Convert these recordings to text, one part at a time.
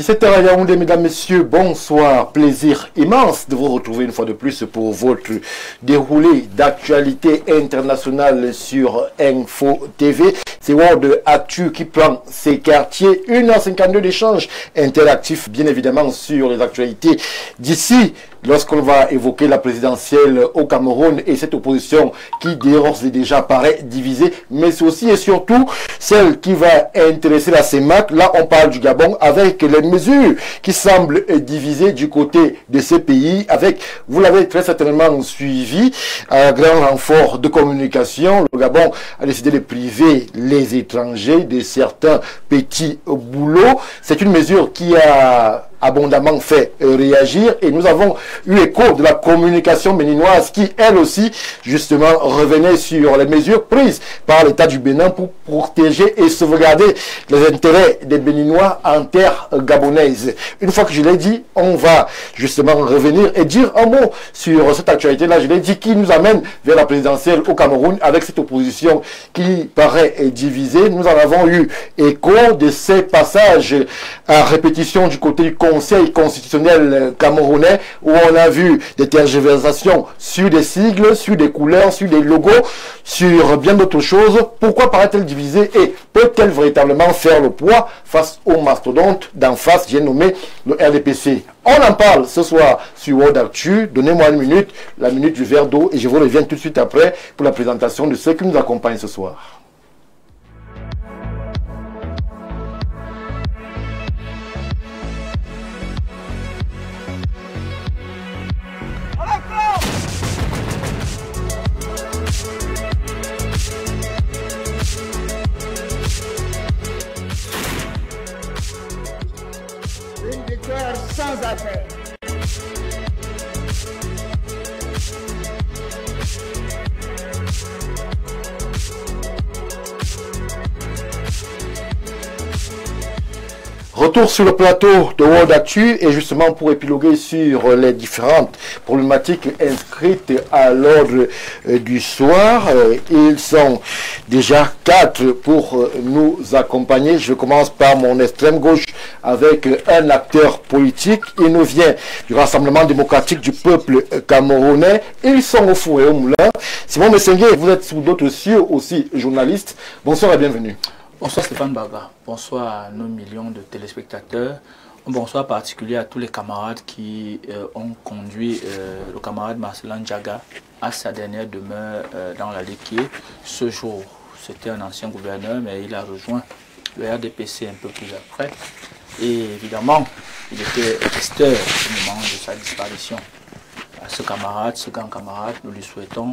17h à Yaoundé, mesdames, messieurs, bonsoir. Plaisir immense de vous retrouver une fois de plus pour votre déroulé d'actualité internationale sur Info TV. C'est World Actu qui prend ses quartiers. 1h52 d'échanges interactifs, bien évidemment, sur les actualités d'ici. Lorsqu'on va évoquer la présidentielle au Cameroun et cette opposition qui d'ores et déjà paraît divisée, mais c'est aussi et surtout celle qui va intéresser la CEMAC. Là, on parle du Gabon avec les mesures qui semblent divisées du côté de ces pays, avec, vous l'avez très certainement suivi, un grand renfort de communication. Le Gabon a décidé de priver les étrangers de certains petits boulots. C'est une mesure qui a abondamment fait réagir et nous avons eu écho de la communication béninoise qui elle aussi justement revenait sur les mesures prises par l'État du Bénin pour protéger et sauvegarder les intérêts des Béninois en terre gabonaise. Une fois que je l'ai dit, on va justement revenir et dire un mot sur cette actualité là, je l'ai dit, qui nous amène vers la présidentielle au Cameroun avec cette opposition qui paraît divisée. Nous en avons eu écho de ces passages à répétition du côté du Conseil constitutionnel camerounais où on a vu des tergiversations sur des sigles, sur des couleurs, sur des logos, sur bien d'autres choses. Pourquoi paraît-elle divisée et peut-elle véritablement faire le poids face au mastodonte d'en face, j'ai nommé le RDPC? On en parle ce soir sur World Actu. Donnez-moi une minute, la minute du verre d'eau et je vous reviens tout de suite après pour la présentation de ceux qui nous accompagnent ce soir. Sans affaire. Retour sur le plateau de World Actu et justement pour épiloguer sur les différentes problématiques inscrites à l'ordre du soir. Ils sont déjà 4 pour nous accompagner. Je commence par mon extrême gauche avec un acteur politique. Il nous vient du Rassemblement démocratique du peuple camerounais. Ils sont au four et au moulin. Simon Messengue, vous êtes sous d'autres cieux aussi journaliste. Bonsoir et bienvenue. Bonsoir Stéphane Baga, bonsoir à nos millions de téléspectateurs, un bonsoir particulier à tous les camarades qui ont conduit le camarade Marcelin Djaga à sa dernière demeure dans la Léquier ce jour. C'était un ancien gouverneur mais il a rejoint le RDPC un peu plus après et évidemment il était testeur au moment de sa disparition. À ce camarade, ce grand camarade, nous lui souhaitons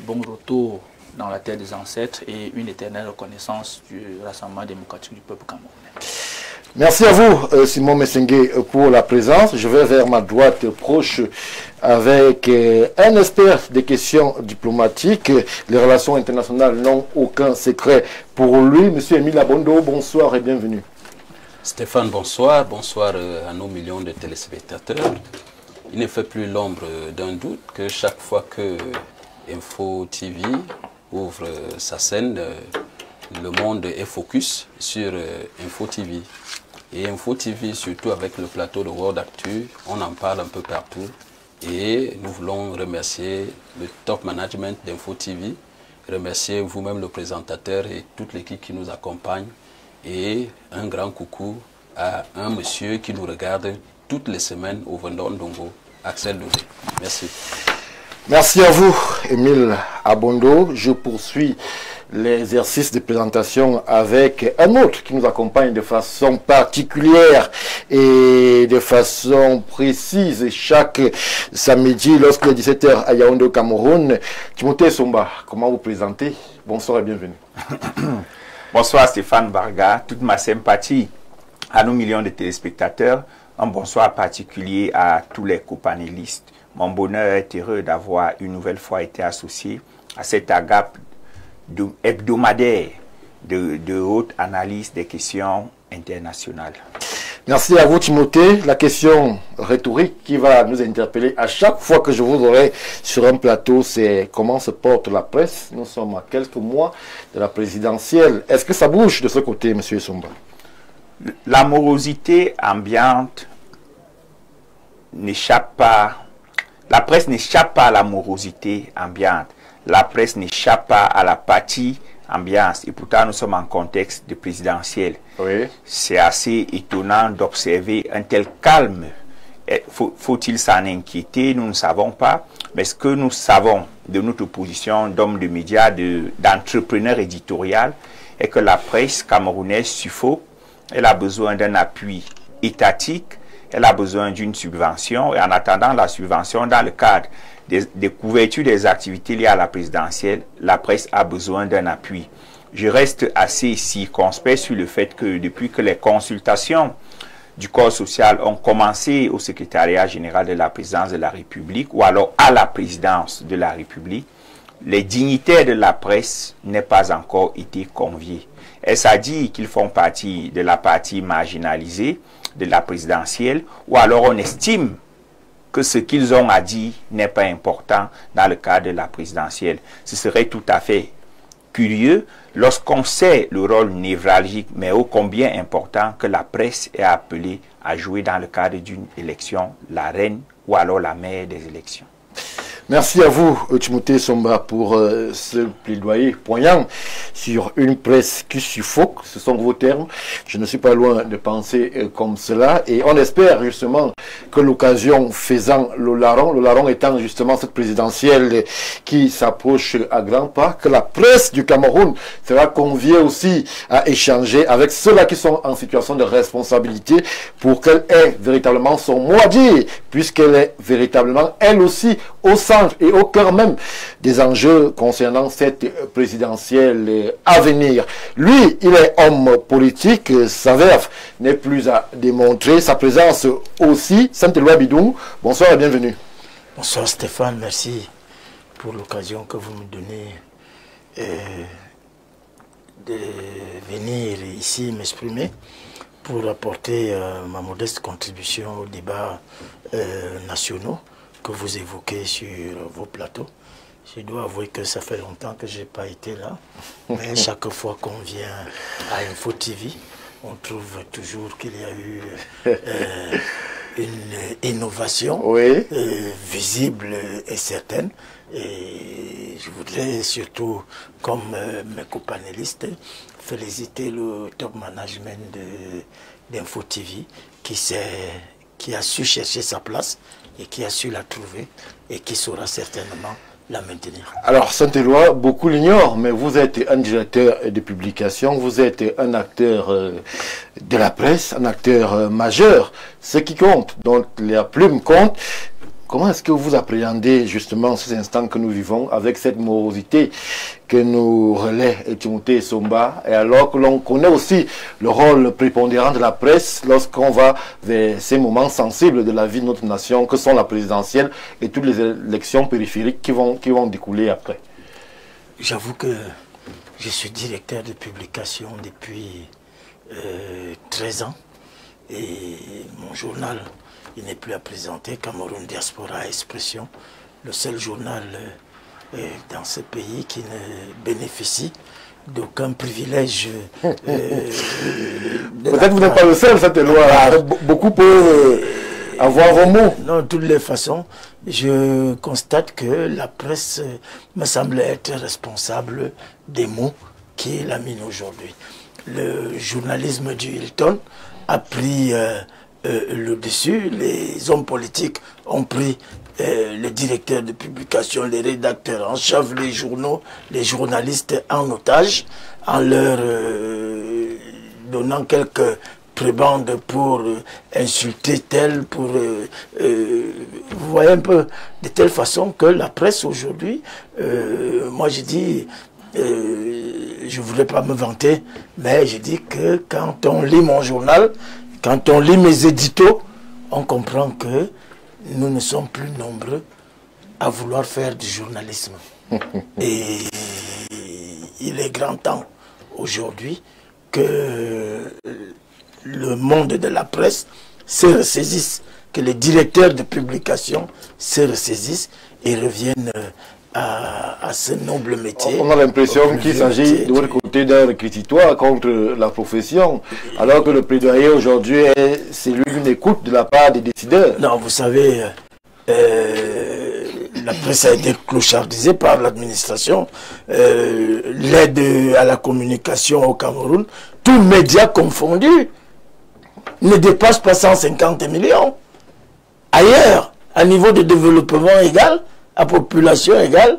bon retour dans la terre des ancêtres et une éternelle reconnaissance du Rassemblement démocratique du peuple camerounais. Merci à vous, Simon Messengue, pour la présence. Je vais vers ma droite proche avec un expert des questions diplomatiques. Les relations internationales n'ont aucun secret pour lui. Monsieur Émile Abondo, bonsoir et bienvenue. Stéphane, bonsoir. Bonsoir à nos millions de téléspectateurs. Il ne fait plus l'ombre d'un doute que chaque fois que Info TV ouvre sa scène, le monde est focus sur Info TV. Et Info TV, surtout avec le plateau de World Actu, on en parle un peu partout. Et nous voulons remercier le top management d'Info TV, remercier vous-même le présentateur et toute l'équipe qui nous accompagne. Et un grand coucou à un monsieur qui nous regarde toutes les semaines au Vendôme Dongo, Axel Levé. Merci. Merci à vous, Émile Abondo. Je poursuis l'exercice de présentation avec un autre qui nous accompagne de façon particulière et de façon précise chaque samedi lorsqu'il est 17h à Yaoundé au Cameroun. Timothée Somba, comment vous présentez? Bonsoir et bienvenue. Bonsoir Stéphane Barga, toute ma sympathie à nos millions de téléspectateurs. Un bonsoir particulier à tous les copanélistes. Mon bonheur est heureux d'avoir une nouvelle fois été associé à cette agape hebdomadaire de haute analyse des questions internationales. Merci à vous Timothée. La question rhétorique qui va nous interpeller à chaque fois que je vous aurai sur un plateau, c'est comment se porte la presse. Nous sommes à quelques mois de la présidentielle. Est-ce que ça bouge de ce côté, monsieur Somba? La morosité ambiante n'échappe pas, la presse n'échappe pas à la morosité ambiante, la presse n'échappe pas à l'apathie ambiance, et pourtant nous sommes en contexte de présidentiel. Oui. C'est assez étonnant d'observer un tel calme. Faut-il s'en inquiéter? Nous ne savons pas, mais ce que nous savons de notre position d'hommes de médias, d'entrepreneurs éditoriaux, est que la presse camerounaise suffoque. Elle a besoin d'un appui étatique, elle a besoin d'une subvention, et en attendant la subvention dans le cadre des couvertures des activités liées à la présidentielle, la presse a besoin d'un appui. Je reste assez circonspect sur le fait que depuis que les consultations du corps social ont commencé au secrétariat général de la présidence de la République ou alors à la présidence de la République, les dignitaires de la presse n'aient pas encore été conviés. Est-ce à dire qu'ils font partie de la partie marginalisée de la présidentielle, ou alors on estime que ce qu'ils ont à dire n'est pas important dans le cadre de la présidentielle? Ce serait tout à fait curieux lorsqu'on sait le rôle névralgique, mais ô combien important, que la presse est appelée à jouer dans le cadre d'une élection, la reine ou alors la mère des élections. Merci à vous, Timothée Somba, pour ce plaidoyer poignant sur une presse qui suffoque. Ce sont vos termes. Je ne suis pas loin de penser comme cela. Et on espère justement que l'occasion faisant le larron étant justement cette présidentielle qui s'approche à grands pas, que la presse du Cameroun sera conviée aussi à échanger avec ceux-là qui sont en situation de responsabilité pour qu'elle ait véritablement son mot à dire, puisqu'elle est véritablement, elle aussi, au centre et au cœur même des enjeux concernant cette présidentielle à venir. Lui, il est homme politique, sa verve n'est plus à démontrer, sa présence aussi. Saint-Éloi Bidou, bonsoir et bienvenue. Bonsoir Stéphane, merci pour l'occasion que vous me donnez de venir ici m'exprimer pour apporter ma modeste contribution aux débats nationaux que vous évoquez sur vos plateaux. Je dois avouer que ça fait longtemps que je n'ai pas été là, mais chaque fois qu'on vient à Info TV, on trouve toujours qu'il y a eu une innovation visible et certaine. Et je voudrais surtout, comme mes copanélistes, féliciter le top management d'Info TV qui a su chercher sa place et qui a su la trouver et qui saura certainement la maintenir. Alors, Saint-Éloi, beaucoup l'ignorent, mais vous êtes un directeur de publication, vous êtes un acteur de la presse, un acteur majeur, ce qui compte, donc la plume compte. Comment est-ce que vous appréhendez justement ces instants que nous vivons avec cette morosité que nous relaie Timothée Somba, et alors que l'on connaît aussi le rôle prépondérant de la presse lorsqu'on va vers ces moments sensibles de la vie de notre nation que sont la présidentielle et toutes les élections périphériques qui vont découler après? J'avoue que je suis directeur de publication depuis 13 ans et mon journal, il n'est plus à présenter, Cameroun Diaspora Expression, le seul journal dans ce pays qui ne bénéficie d'aucun privilège. Peut-être vous n'êtes pas le seul, cette loi. Beaucoup peuvent avoir vos mots. Non, de toutes les façons, je constate que la presse me semble être responsable des mots qu'il a mis aujourd'hui. Le journalisme du Hilton a pris le dessus, les hommes politiques ont pris les directeurs de publication, les rédacteurs en chef, les journaux, les journalistes en otage, en leur donnant quelques prébendes pour insulter tel, pour... vous voyez un peu, de telle façon que la presse aujourd'hui, moi je dis... je ne voudrais pas me vanter, mais je dis que quand on lit mon journal, quand on lit mes éditos, on comprend que nous ne sommes plus nombreux à vouloir faire du journalisme. Et il est grand temps aujourd'hui que le monde de la presse se ressaisisse, que les directeurs de publication se ressaisissent et reviennent à ce noble métier. On a l'impression qu'il s'agit de votre côté d'un réquisitoire contre la profession, alors que le plaidoyer aujourd'hui est celui d'une écoute de la part des décideurs. Non, vous savez, la presse a été clochardisée par l'administration. L'aide à la communication au Cameroun, tous médias confondus, ne dépasse pas 150 millions. Ailleurs, à niveau de développement égal, à population égale,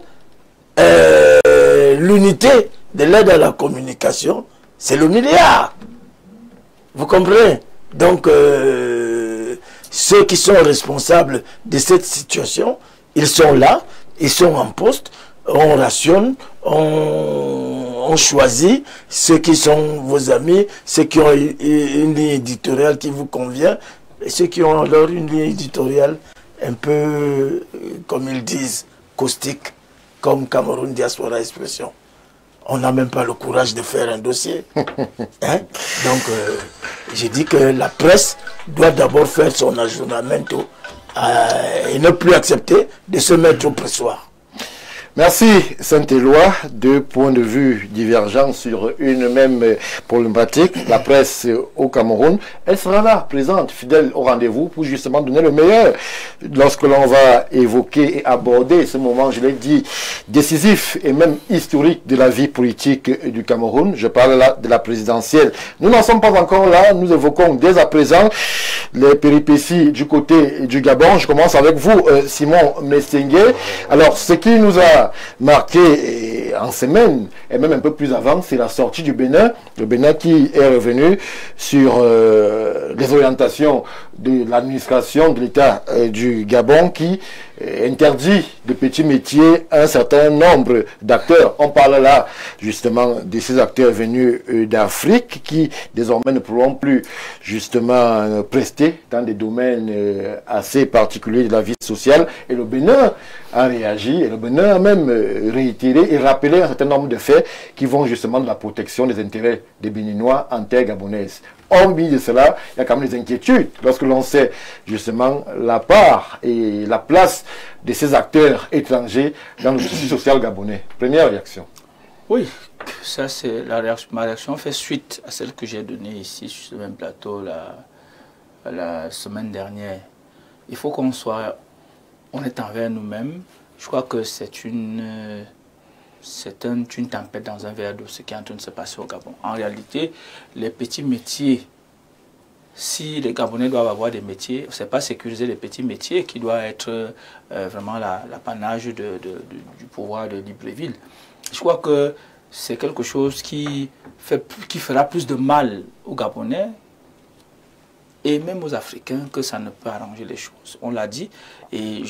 l'unité de l'aide à la communication, c'est le milliard. Vous comprenez? Donc, ceux qui sont responsables de cette situation, ils sont là, ils sont en poste, on rationne, on choisit ceux qui sont vos amis, ceux qui ont une ligne éditoriale qui vous convient, et ceux qui ont alors une ligne éditoriale un peu, comme ils disent, caustique, comme Cameroun Diaspora Expression. On n'a même pas le courage de faire un dossier. Hein? Donc, j'ai dit que la presse doit d'abord faire son ajournamento et ne plus accepter de se mettre au pressoir. Merci Saint-Éloi. Deux points de vue divergents sur une même problématique, la presse au Cameroun. Elle sera là, présente, fidèle au rendez-vous pour justement donner le meilleur lorsque l'on va évoquer et aborder ce moment, je l'ai dit, décisif et même historique de la vie politique du Cameroun. Je parle là de la présidentielle. Nous n'en sommes pas encore là, nous évoquons dès à présent les péripéties du côté du Gabon. Je commence avec vous, Simon Messengue. Alors, ce qui nous a marqué en semaine, et même un peu plus avant, c'est la sortie du Bénin. Le Bénin qui est revenu sur les orientations de l'administration de l'État du Gabon qui interdit de petits métiers à un certain nombre d'acteurs. On parle là justement de ces acteurs venus d'Afrique qui désormais ne pourront plus justement prester dans des domaines assez particuliers de la vie sociale. Et le Bénin a réagi, et le Bénin a même réitéré et rappelé un certain nombre de faits qui vont justement de la protection des intérêts des Béninois en terre gabonaise. Hormis de cela, il y a quand même des inquiétudes lorsque l'on sait justement la part et la place de ces acteurs étrangers dans le tissu social gabonais. Première réaction. Oui, ça c'est ma réaction fait suite à celle que j'ai donnée ici sur ce même plateau la semaine dernière. Il faut qu'on soit honnête envers nous-mêmes. Je crois que c'est une tempête dans un verre d'eau, ce qui est en train de se passer au Gabon. En réalité, les petits métiers, si les Gabonais doivent avoir des métiers, ce n'est pas sécuriser les petits métiers qui doit être vraiment l'apanage du pouvoir de Libreville. Je crois que c'est quelque chose qui fera plus de mal aux Gabonais et même aux Africains que ça ne peut arranger les choses. On l'a dit, et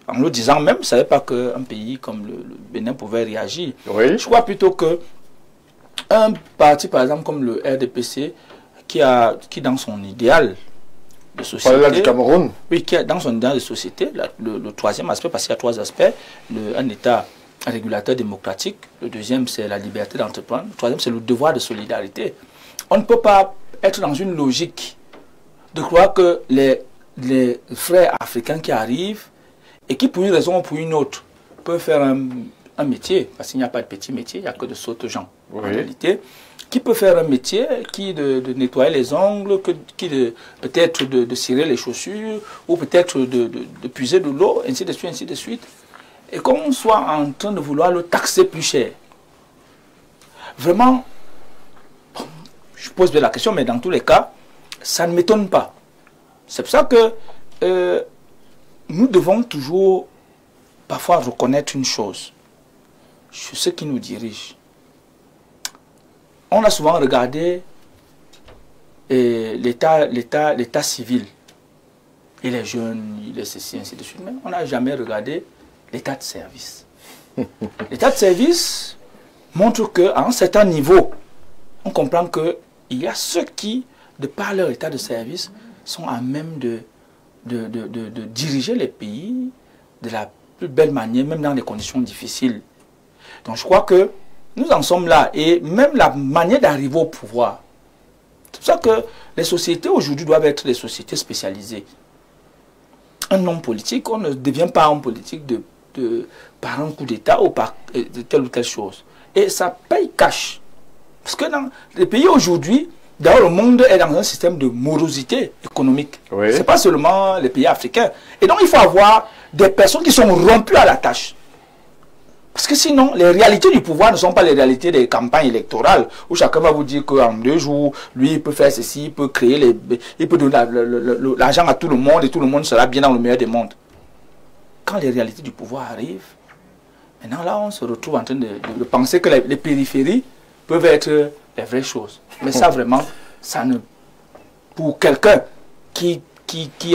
en le disant même, je ne savais pas qu'un pays comme le Bénin pouvait réagir. Oui. Je crois plutôt que un parti, par exemple, comme le RDPC, qui dans son idéal de société... Là du Cameroun. Oui, qui dans son idéal de société, le troisième aspect, parce qu'il y a trois aspects, un État régulateur démocratique, le deuxième c'est la liberté d'entreprendre, le troisième c'est le devoir de solidarité. On ne peut pas être dans une logique de croire que les frères africains qui arrivent et qui, pour une raison ou pour une autre, peuvent faire un métier, parce qu'il n'y a pas de petit métier, il n'y a que de sautes gens, en réalité, qui peut faire un métier, qui de nettoyer les ongles, peut-être de cirer les chaussures, ou peut-être de puiser de l'eau, ainsi de suite, ainsi de suite, et qu'on soit en train de vouloir le taxer plus cher. Vraiment, je pose bien la question, mais dans tous les cas, ça ne m'étonne pas. C'est pour ça que nous devons toujours parfois reconnaître une chose sur ceux qui nous dirigent. On a souvent regardé l'état civil et les jeunes, les ceci, ainsi de suite, mais on n'a jamais regardé l'état de service. L'état de service montre qu'à un certain niveau, on comprend qu'il y a ceux qui, de par leur état de service, sont à même de diriger les pays de la plus belle manière, même dans des conditions difficiles. Donc je crois que nous en sommes là, et même la manière d'arriver au pouvoir. C'est pour ça que les sociétés aujourd'hui doivent être des sociétés spécialisées. Un homme politique, on ne devient pas un homme politique de par un coup d'État ou par de telle ou telle chose. Et ça paye cash. Parce que dans les pays aujourd'hui, d'ailleurs le monde est dans un système de morosité économique. Oui. Ce n'est pas seulement les pays africains. Et donc il faut avoir des personnes qui sont rompues à la tâche. Parce que sinon, les réalités du pouvoir ne sont pas les réalités des campagnes électorales où chacun va vous dire qu'en 2 jours, lui, il peut faire ceci, il peut créer il peut donner l'argent à tout le monde et tout le monde sera bien dans le meilleur des mondes. Quand les réalités du pouvoir arrivent, maintenant là, on se retrouve en train de penser que les périphéries peuvent être les vraies choses. Mais ça, vraiment, ça ne... Pour quelqu'un qui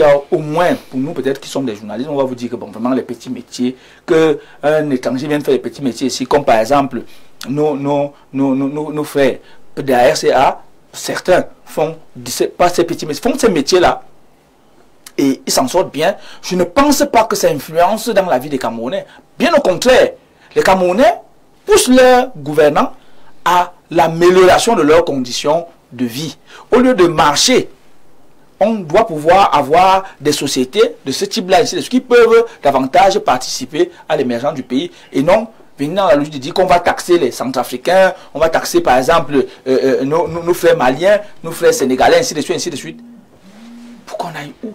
a au moins, pour nous peut-être qui sommes des journalistes, on va vous dire que bon, vraiment les petits métiers, qu'un étranger vient faire les petits métiers ici, comme par exemple nos frères de la RCA, certains font pas ces petits métiers, font ces métiers-là et ils s'en sortent bien. Je ne pense pas que ça influence dans la vie des Camerounais. Bien au contraire, les Camerounais poussent leurs gouvernants à l'amélioration de leurs conditions de vie. Au lieu de marcher, on doit pouvoir avoir des sociétés de ce type-là ici, qui peuvent davantage participer à l'émergence du pays et non venir dans la logique de dire qu'on va taxer les Centrafricains, on va taxer par exemple nos frères maliens, nos frères sénégalais, ainsi de suite, ainsi de suite. Pour qu'on aille où?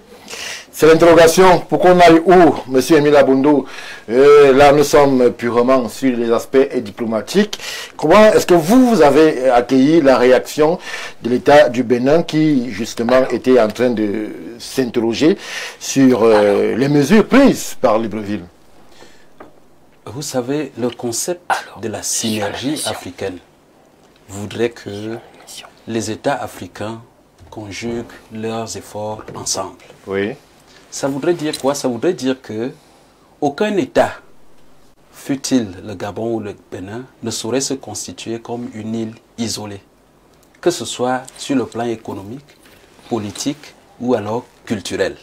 C'est l'interrogation. Pour qu'on aille où, Monsieur Émile Abondo? Là, nous sommes purement sur les aspects diplomatiques. Comment est-ce que vous avez accueilli la réaction de l'État du Bénin qui, justement, était en train de s'interroger sur les mesures prises par Libreville? Vous savez, le concept de la synergie africaine voudrait que les États africains conjuguent leurs efforts ensemble. Oui. Ça voudrait dire quoi? Ça voudrait dire que aucun État, fût-il le Gabon ou le Bénin, ne saurait se constituer comme une île isolée, que ce soit sur le plan économique, politique ou alors culturel.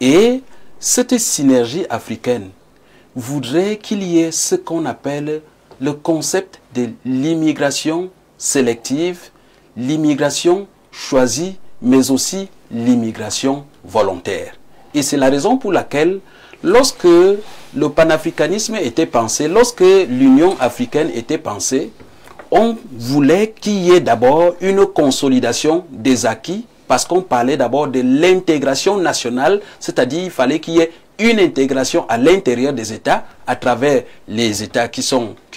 Et cette synergie africaine voudrait qu'il y ait ce qu'on appelle le concept de l'immigration sélective, l'immigration choisie, mais aussi l'immigration volontaire. Et c'est la raison pour laquelle, lorsque le panafricanisme était pensé, lorsque l'Union africaine était pensée, on voulait qu'il y ait d'abord une consolidation des acquis, parce qu'on parlait d'abord de l'intégration nationale, c'est-à-dire qu'il fallait qu'il y ait une intégration à l'intérieur des États, à travers les États qui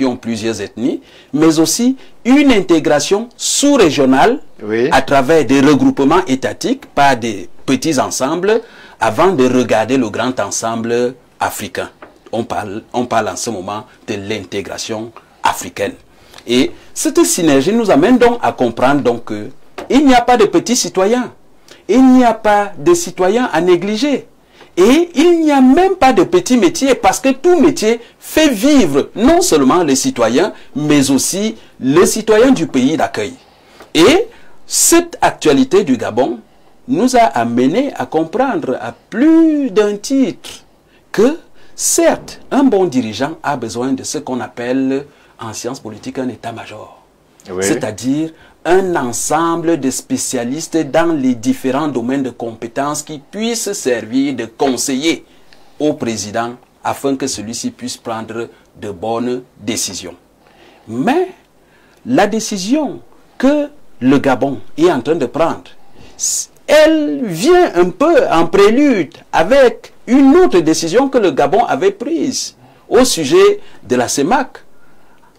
ont plusieurs ethnies, mais aussi une intégration sous-régionale, oui, à travers des regroupements étatiques, pas des petits ensembles, avant de regarder le grand ensemble africain. On parle en ce moment de l'intégration africaine. Et cette synergie nous amène donc à comprendre donc qu'il n'y a pas de petits citoyens, il n'y a pas de citoyens à négliger. Et il n'y a même pas de petits métiers parce que tout métier fait vivre non seulement les citoyens, mais aussi les citoyens du pays d'accueil. Et cette actualité du Gabon nous a amené à comprendre à plus d'un titre que, certes, un bon dirigeant a besoin de ce qu'on appelle en sciences politiques un état-major. Oui. C'est-à-dire un ensemble de spécialistes dans les différents domaines de compétences qui puissent servir de conseiller au président afin que celui-ci puisse prendre de bonnes décisions. Mais la décision que le Gabon est en train de prendre, elle vient un peu en prélude avec une autre décision que le Gabon avait prise au sujet de la CEMAC.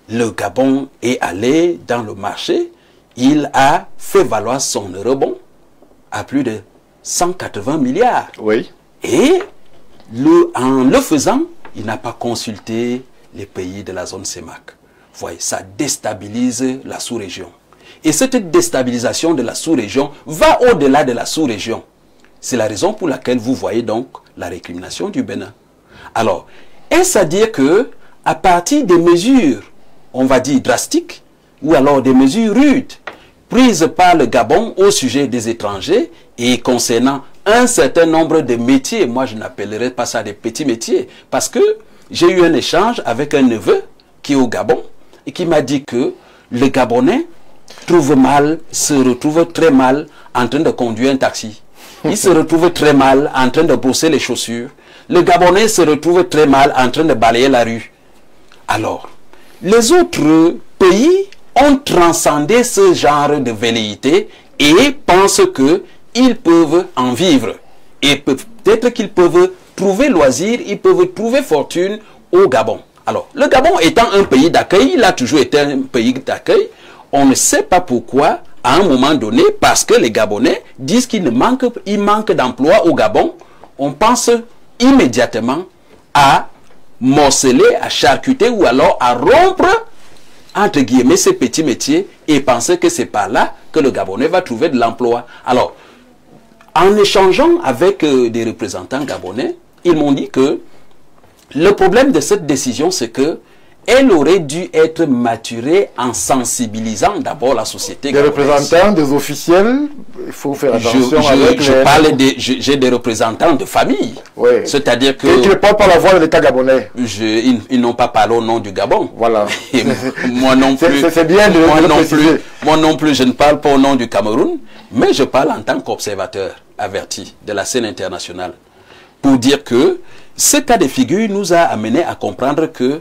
Le Gabon est allé dans le marché. Il a fait valoir son rebond à plus de 180 milliards. Oui. Et en le faisant, il n'a pas consulté les pays de la zone CEMAC. Vous voyez, ça déstabilise la sous-région. Et cette déstabilisation de la sous-région va au-delà de la sous-région. C'est la raison pour laquelle vous voyez donc la récrimination du Bénin. Alors, est-ce à dire que à partir des mesures, on va dire drastiques, ou alors des mesures rudes prises par le Gabon au sujet des étrangers et concernant un certain nombre de métiers, moi je n'appellerais pas ça des petits métiers, parce que j'ai eu un échange avec un neveu qui est au Gabon et qui m'a dit que le Gabonais se retrouve très mal en train de conduire un taxi. Il se retrouve très mal en train de brosser les chaussures. le Gabonais se retrouve très mal en train de balayer la rue. Alors, les autres pays ont transcendé ce genre de velléité et pensent qu'ils peuvent en vivre. Et peut-être qu'ils peuvent trouver loisir, ils peuvent trouver fortune au Gabon. Alors, le Gabon étant un pays d'accueil, il a toujours été un pays d'accueil, on ne sait pas pourquoi, à un moment donné, parce que les Gabonais disent qu'il manque d'emploi au Gabon, on pense immédiatement à morceler, à charcuter ou alors à rompre, entre guillemets, ces petits métiers et penser que c'est par là que le Gabonais va trouver de l'emploi. Alors, en échangeant avec des représentants gabonais, ils m'ont dit que le problème de cette décision, c'est que elle aurait dû être maturée en sensibilisant d'abord la société gabonaise. Des représentants, des officiels, il faut faire attention avec j'ai des représentants de famille. Oui. C'est-à-dire que... Et qui ne parlent pas la voix de l'État gabonais. Ils n'ont pas parlé au nom du Gabon. Voilà. Et moi non plus. C'est bien de moi le non préciser. plus. Moi non plus, je ne parle pas au nom du Cameroun, mais je parle en tant qu'observateur averti de la scène internationale. Pour dire que ce cas de figure nous a amené à comprendre que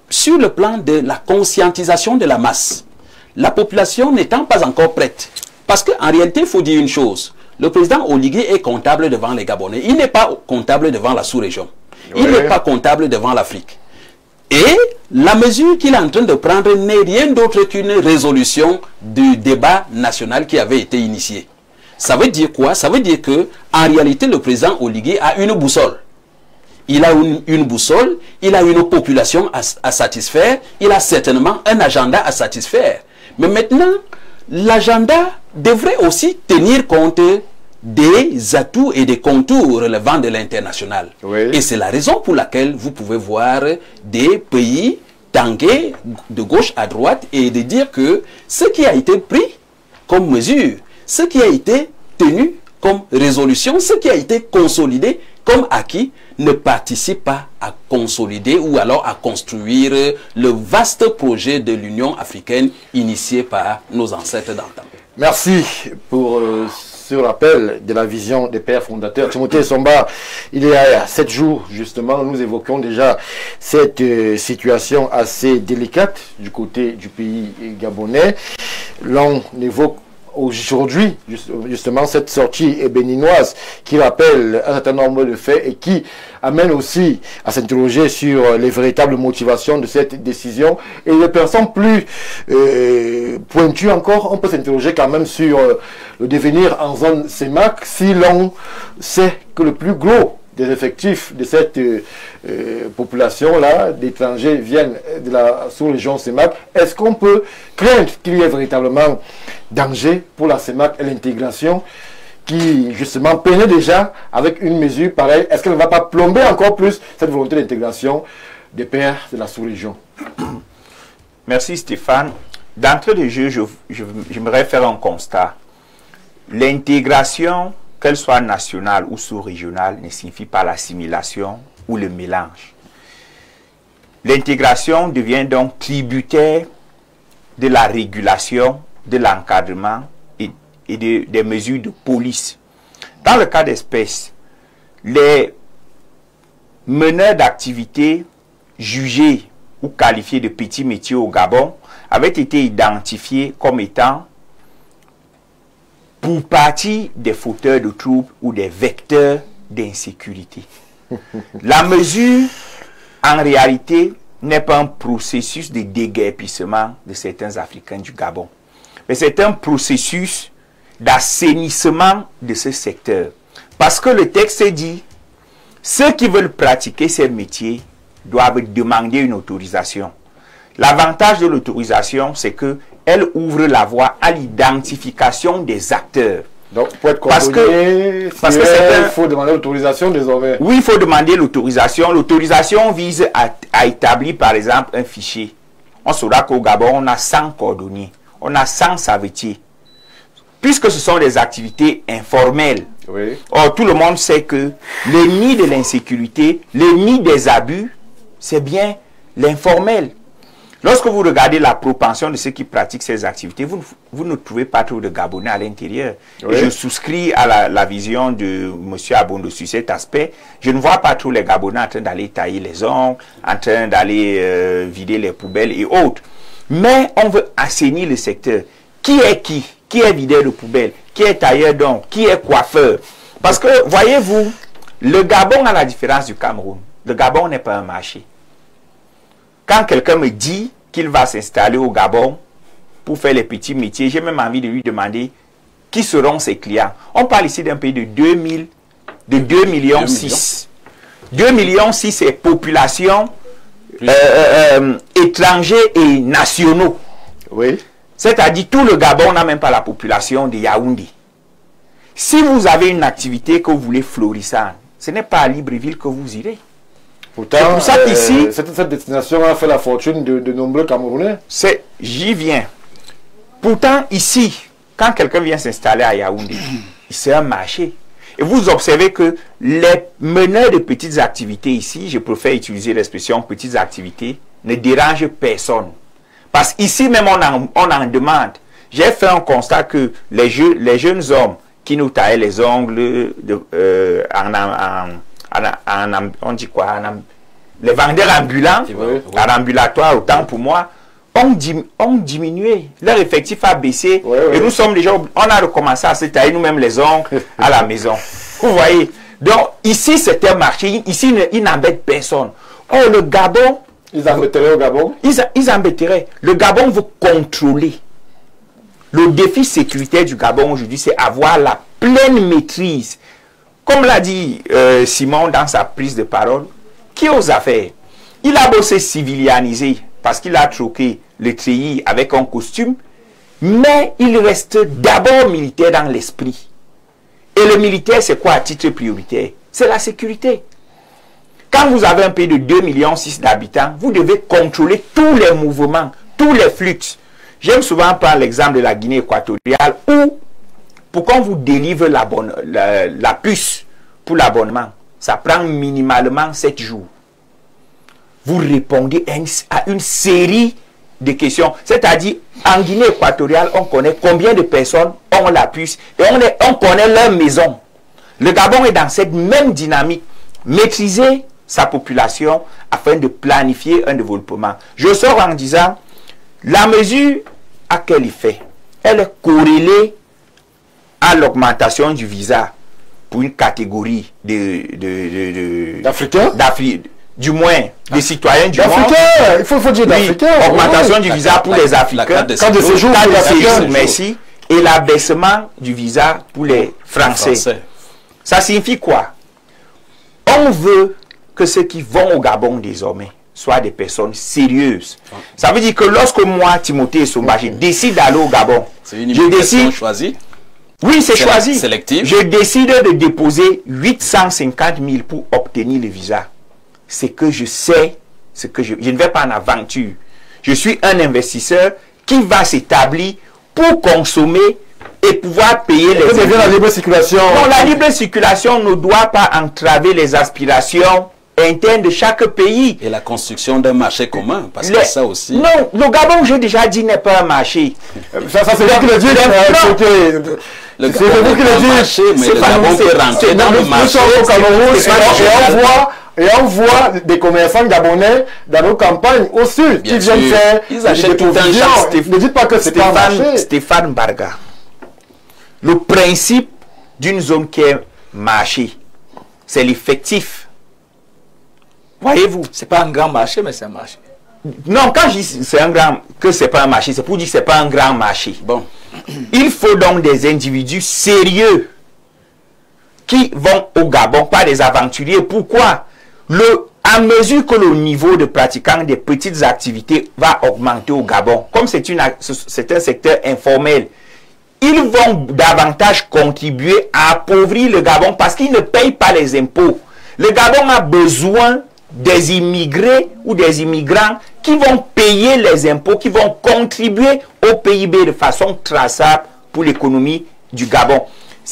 sur le plan de la conscientisation de la masse, la population n'étant pas encore prête. Parce qu'en réalité, il faut dire une chose. Le président Oligui est comptable devant les Gabonais. Il n'est pas comptable devant la sous-région. Il n'est pas comptable devant l'Afrique. Et la mesure qu'il est en train de prendre n'est rien d'autre qu'une résolution du débat national qui avait été initié. Ça veut dire quoi? Ça veut dire que en réalité, le président Oligui a une boussole. Il a une boussole, il a une population à satisfaire, il a certainement un agenda à satisfaire. Mais maintenant, l'agenda devrait aussi tenir compte des atouts et des contours relevant de l'international. Oui. Et c'est la raison pour laquelle vous pouvez voir des pays tanguer de gauche à droite et de dire que ce qui a été pris comme mesure, ce qui a été tenu comme résolution, ce qui a été consolidé comme acquis, ne participe pas à consolider ou alors à construire le vaste projet de l'Union africaine initié par nos ancêtres d'antan. Merci pour ce rappel de la vision des pères fondateurs. Timothée Somba, il y a 7 jours, justement, nous évoquions déjà cette situation assez délicate du côté du pays gabonais. L'on évoque aujourd'hui, justement, cette sortie béninoise qui rappelle un certain nombre de faits et qui amène aussi à s'interroger sur les véritables motivations de cette décision. Et les personnes plus pointues encore, on peut s'interroger quand même sur le devenir en zone CEMAC si l'on sait que le plus gros des effectifs de cette population-là, d'étrangers, viennent de la sous-région CEMAC. Est-ce qu'on peut craindre qu'il y ait véritablement danger pour la CEMAC et l'intégration qui, justement, peinait déjà avec une mesure pareille? Est-ce qu'elle ne va pas plomber encore plus cette volonté d'intégration des pairs de la sous-région? Merci Stéphane. D'entrée de jeu, j'aimerais faire un constat. L'intégration, qu'elle soit nationale ou sous-régionale, ne signifie pas l'assimilation ou le mélange. L'intégration devient donc tributaire de la régulation, de l'encadrement et des mesures de police. Dans le cas d'espèce, les meneurs d'activités jugés ou qualifiés de petits métiers au Gabon avaient été identifiés comme étant pour partie des fauteurs de troubles ou des vecteurs d'insécurité. La mesure, en réalité, n'est pas un processus de déguerpissement de certains Africains du Gabon, mais c'est un processus d'assainissement de ce secteur. Parce que le texte dit, ceux qui veulent pratiquer ces métiers doivent demander une autorisation. L'avantage de l'autorisation, c'est que elle ouvre la voie à l'identification des acteurs. Donc, pour être contrôlé, parce que il faut demander l'autorisation désormais. Oui, il faut demander l'autorisation. L'autorisation vise à établir, par exemple, un fichier. On saura qu'au Gabon, on a 100 cordonniers, on a 100 savetiers. Puisque ce sont des activités informelles. Oui. Or, tout le monde sait que l'ennemi de l'insécurité, l'ennemi des abus, c'est bien l'informel. Lorsque vous regardez la propension de ceux qui pratiquent ces activités, vous ne trouvez pas trop de Gabonais à l'intérieur. Oui. Je souscris à la vision de M. Abondo sur cet aspect. Je ne vois pas trop les Gabonais en train d'aller tailler les ongles, en train d'aller vider les poubelles et autres. Mais on veut assainir le secteur. Qui est qui? Qui est videur de poubelles? Qui est tailleur d'ongles? Qui est coiffeur? Parce que, voyez-vous, le Gabon, à la différence du Cameroun, le Gabon n'est pas un marché. Quand quelqu'un me dit qu'il va s'installer au Gabon pour faire les petits métiers, j'ai même envie de lui demander qui seront ses clients. On parle ici d'un pays de 2 millions 6. 2 millions 6, c'est population étrangers et nationaux. Oui. C'est-à-dire tout le Gabon n'a même pas la population de Yaoundé. Si vous avez une activité que vous voulez florissante, ce n'est pas à Libreville que vous irez. Pourtant, c'est pour ça qu'ici, cette destination a fait la fortune de nombreux Camerounais. J'y viens. Pourtant, ici, quand quelqu'un vient s'installer à Yaoundé, c'est un marché. Et vous observez que les meneurs de petites activités ici, je préfère utiliser l'expression petites activités, ne dérangent personne. Parce qu'ici même, on en demande. J'ai fait un constat que les jeunes hommes qui nous taillaient les ongles on dit quoi, les vendeurs ambulants, en ambulatoire, autant pour moi, ont diminué. Leur effectif a baissé. Et nous sommes déjà, on a recommencé à se tailler nous-mêmes les ongles à la maison. Vous voyez. Donc, ici, c'est un marché. Ici, ils n'embêtent personne. Or, le Gabon... Ils embêteraient au Gabon? Ils embêteraient. Le Gabon veut contrôler. Le défi sécuritaire du Gabon aujourd'hui, c'est avoir la pleine maîtrise. Comme l'a dit Simon dans sa prise de parole, qui ose faire? Il a beau se civilianiser parce qu'il a troqué le treillis avec un costume, mais il reste d'abord militaire dans l'esprit. Et le militaire, c'est quoi à titre prioritaire? C'est la sécurité. Quand vous avez un pays de 2,6 millions d'habitants, vous devez contrôler tous les mouvements, tous les flux. J'aime souvent prendre l'exemple de la Guinée équatoriale où, pour qu'on vous délivre la puce pour l'abonnement, ça prend minimalement 7 jours. Vous répondez à une série de questions. C'est-à-dire, en Guinée équatoriale, on connaît combien de personnes ont la puce et on connaît leur maison. Le Gabon est dans cette même dynamique. Maîtriser sa population afin de planifier un développement. Je sors en disant, la mesure à quel effet? Elle est corrélée à l'augmentation du visa pour une catégorie d'Africains, du moins des citoyens du monde. Il faut dire d'Africains. Augmentation du visa pour les Africains, quand de séjour, merci, et l'abaissement du visa pour les Français. Ça signifie quoi? On veut que ceux qui vont au Gabon désormais soient des personnes sérieuses. Ça veut dire que lorsque moi, Timothée Somba, je décide d'aller au Gabon, c'est une immigration choisie? Oui, c'est choisi. Sélective. Je décide de déposer 850 000 pour obtenir le visa. C'est que je sais, je ne vais pas en aventure. Je suis un investisseur qui va s'établir pour consommer et pouvoir payer les impôts. La libre circulation. Non, la libre circulation ne doit pas entraver les aspirations internes de chaque pays. Et la construction d'un marché commun, parce que ça aussi... Non, le Gabon, j'ai déjà dit, n'est pas un marché. Ça c'est vous qui le dites. Le Gabon n'est pas un marché, mais le Gabon peut rentrer dans le marché. Nous sommes au Cameroun et on voit des commerçants gabonais dans nos campagnes au sud qui viennent faire ils achètent tout un champ. Ne dites pas que c'est pas un marché. Stéphane Barga, le principe d'une zone qui est marché, c'est l'effectif. Voyez-vous, c'est pas un grand marché, mais c'est un marché. Non, quand je dis que c'est pas un marché, c'est pour dire que c'est pas un grand marché. Bon, il faut donc des individus sérieux qui vont au Gabon, pas des aventuriers. Pourquoi? À mesure que le niveau de pratiquants des petites activités va augmenter au Gabon, comme c'est un secteur informel, ils vont davantage contribuer à appauvrir le Gabon parce qu'ils ne payent pas les impôts. Le Gabon a besoin des immigrés ou des immigrants qui vont payer les impôts, qui vont contribuer au PIB de façon traçable pour l'économie du Gabon.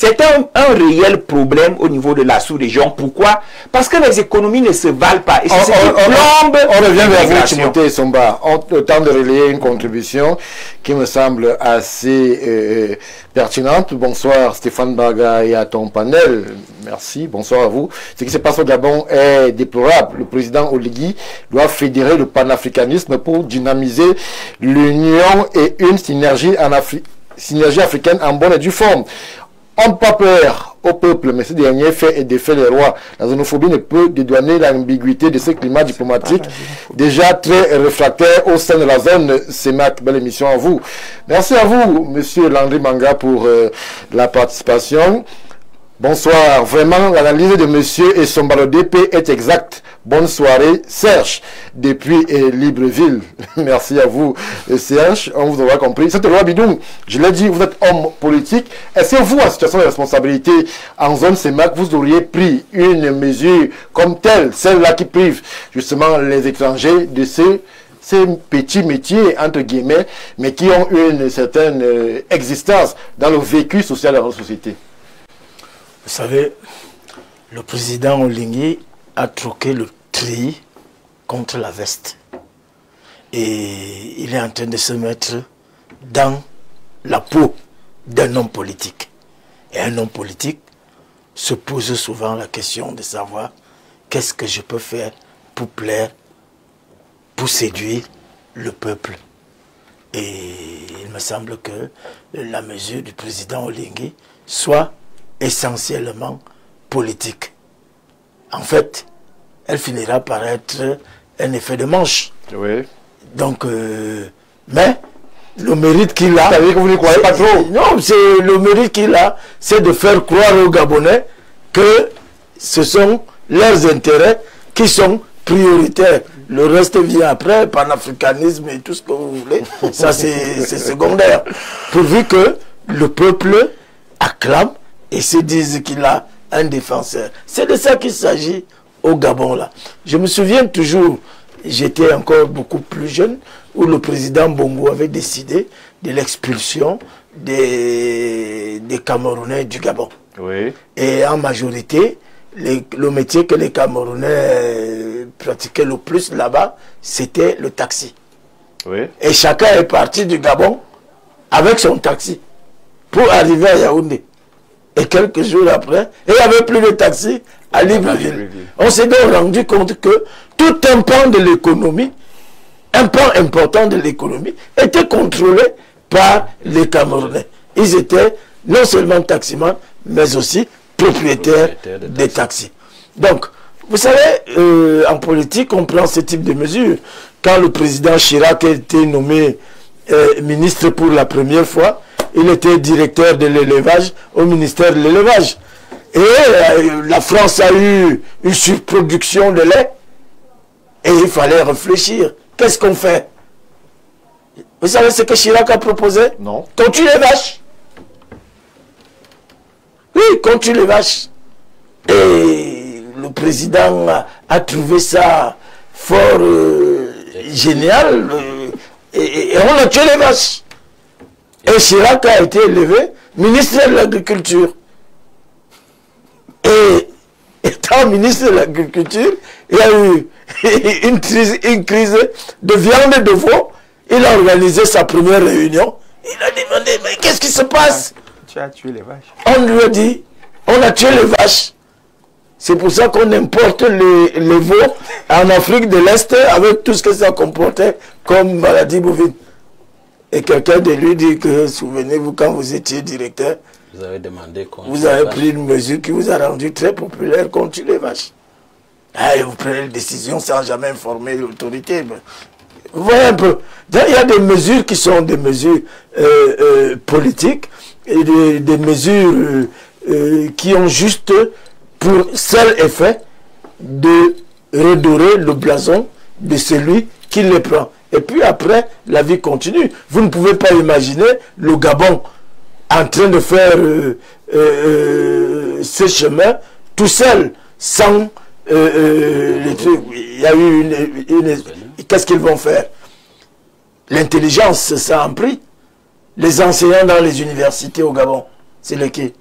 C'est un réel problème au niveau de la sous-région. Pourquoi? Parce que les économies ne se valent pas. Et c'est ce qui plombe. On revient vers vous, Timothée Somba. On tente de relayer une contribution qui me semble assez pertinente. Bonsoir Stéphane Barga et à ton panel. Merci, bonsoir à vous. Ce qui se passe au Gabon est déplorable. Le président Oligui doit fédérer le panafricanisme pour dynamiser l'union et une synergie africaine en bonne et due forme. On ne peut pas peur au peuple, mais ce dernier fait et défait les rois. La xénophobie ne peut dédouaner l'ambiguïté de ce climat diplomatique déjà très réfractaire au sein de la zone CEMAC. Belle émission à vous. Merci à vous, monsieur Landry Manga, pour la participation. Bonsoir. Vraiment, l'analyse de monsieur Essomba le DP est exacte. Bonne soirée, Serge, depuis Libreville. Merci à vous, Serge. On vous aura compris. Cette loi Bidou, je l'ai dit, vous êtes homme politique. Est-ce que vous, en situation de responsabilité en zone CEMAC, vous auriez pris une mesure comme telle, celle-là qui prive justement les étrangers de ces petits métiers, entre guillemets, mais qui ont une certaine existence dans le vécu social de notre société? Vous savez, le président Oligui a troqué le treillis contre la veste. Et il est en train de se mettre dans la peau d'un homme politique. Et un homme politique se pose souvent la question de savoir qu'est-ce que je peux faire pour plaire, pour séduire le peuple. Et il me semble que la mesure du président Oligui soit essentiellement politique. En fait, elle finira par être un effet de manche. Oui. Donc, mais le mérite qu'il a... Ça veut dire que vous ne croyez pas trop? Non, c'est le mérite qu'il a, c'est de faire croire aux Gabonais que ce sont leurs intérêts qui sont prioritaires. Le reste vient après, panafricanisme et tout ce que vous voulez. Ça, c'est secondaire. Pourvu que le peuple acclame et se disent qu'il a un défenseur. C'est de ça qu'il s'agit au Gabon là. Je me souviens toujours, j'étais encore beaucoup plus jeune, où le président Bongo avait décidé de l'expulsion des Camerounais du Gabon. Oui. Et en majorité, le métier que les Camerounais pratiquaient le plus là-bas, c'était le taxi. Oui. Et chacun est parti du Gabon avec son taxi pour arriver à Yaoundé. Et quelques jours après, il n'y avait plus de taxi à Libreville. On s'est donc rendu compte que tout un pan de l'économie, un pan important de l'économie, était contrôlé par les Camerounais. Ils étaient non seulement taximans, mais aussi propriétaires des taxis. Donc, vous savez, en politique, on prend ce type de mesures. Quand le président Chirac a été nommé ministre pour la première fois, il était directeur de l'élevage au ministère de l'élevage. Et la France a eu une surproduction de lait. Et il fallait réfléchir. Qu'est-ce qu'on fait? Vous savez ce que Chirac a proposé? Non. Qu'on tue les vaches. Oui, qu'on tue les vaches. Et le président a trouvé ça fort génial. Et on a tué les vaches. Et Chirac a été élevé ministre de l'Agriculture. Et étant ministre de l'Agriculture, il y a eu une crise de viande de veau. Il a organisé sa première réunion. Il a demandé, mais qu'est-ce qui se passe? Tu as tué les vaches. On lui a dit, on a tué les vaches. C'est pour ça qu'on importe les veaux en Afrique de l'Est avec tout ce que ça comportait comme maladie bovine. Et quelqu'un de lui dit que, souvenez-vous, quand vous étiez directeur, vous avez demandé vous avez pris une mesure qui vous a rendu très populaire contre les vaches. Et vous prenez une décision sans jamais informer l'autorité. Vous voyez un peu. Il y a des mesures qui sont des mesures politiques et des mesures qui ont juste pour seul effet de redorer le blason de celui qui les prend. Et puis après, la vie continue. Vous ne pouvez pas imaginer le Gabon en train de faire ce chemin tout seul, sans les trucs. Il y a eu qu'est-ce qu'ils vont faire? L'intelligence, ça a un prix. Les enseignants dans les universités au Gabon, c'est lesquels?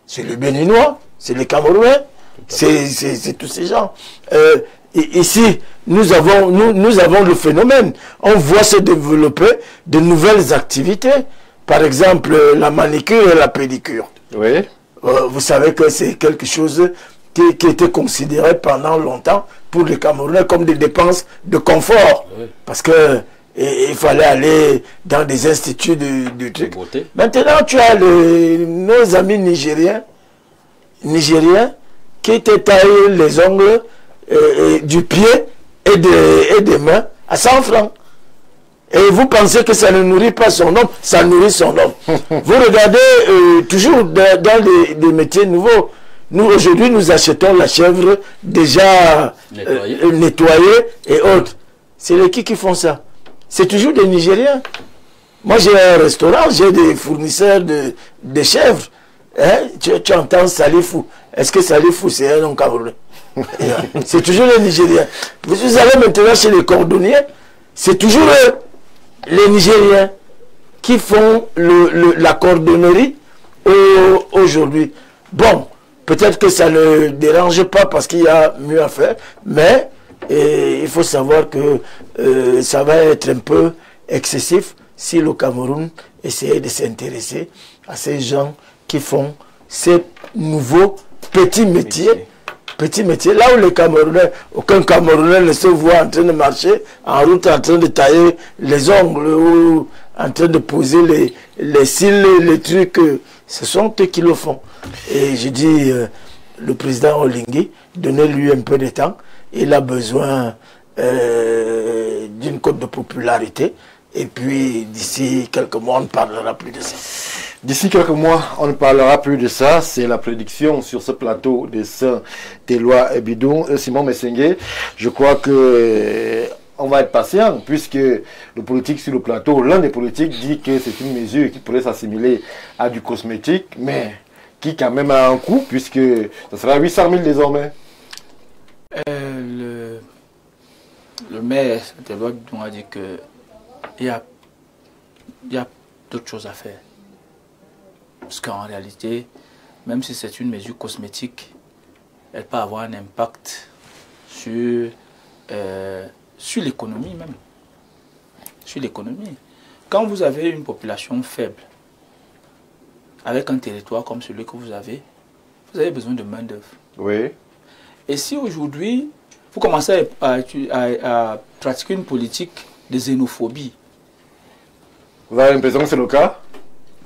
c'est les Béninois, c'est les Camerounais, c'est tous ces gens. Ici, nous avons le phénomène. On voit se développer de nouvelles activités. Par exemple, la manicure et la pédicure. Oui. Vous savez que c'est quelque chose qui était considéré pendant longtemps pour les Camerounais comme des dépenses de confort. Oui. Parce que il fallait aller dans des instituts de trucs. Maintenant, tu as nos amis nigériens qui te taillent les ongles du pied et des mains à 100 francs. Et vous pensez que ça ne nourrit pas son homme, ça nourrit son homme. Vous regardez toujours dans les métiers nouveaux. Nous, aujourd'hui, nous achetons la chèvre déjà nettoyée et autres. C'est les qui font ça? C'est toujours des Nigériens. Moi, j'ai un restaurant, j'ai des fournisseurs de chèvres. Hein? Tu entends Salifou. Est-ce que Salifou, c'est un nom camerounais? C'est toujours les Nigériens. Vous allez maintenant chez les cordonniers, c'est toujours les Nigériens qui font la cordonnerie aujourd'hui. Bon, peut-être que ça ne dérange pas parce qu'il y a mieux à faire, mais il faut savoir que ça va être un peu excessif si le Cameroun essayait de s'intéresser à ces gens qui font ces nouveaux petits métiers. Là où les Camerounais, aucun Camerounais ne se voit en train de marcher en route, en train de tailler les ongles ou en train de poser les cils, les trucs. Ce sont eux qui le font. Et je dis, le président Olingi, donnez-lui un peu de temps. Il a besoin d'une cote de popularité. Et puis, d'ici quelques mois, on ne parlera plus de ça. D'ici quelques mois, on ne parlera plus de ça. C'est la prédiction sur ce plateau de Saint-Éloi et Bidon. Simon Messengue, je crois que on va être patient, puisque le politique sur le plateau, l'un des politiques dit que c'est une mesure qui pourrait s'assimiler à du cosmétique, mais qui quand même a un coût, puisque ça sera 800 000 désormais. Le maire Saint-Éloi Bidon a dit que il y a d'autres choses à faire. Parce qu'en réalité, même si c'est une mesure cosmétique, elle peut avoir un impact sur l'économie même. Sur l'économie. Quand vous avez une population faible, avec un territoire comme celui que vous avez besoin de main-d'œuvre. Oui. Et si aujourd'hui, vous commencez à pratiquer une politique de xénophobie. Vous avez l'impression que c'est le cas?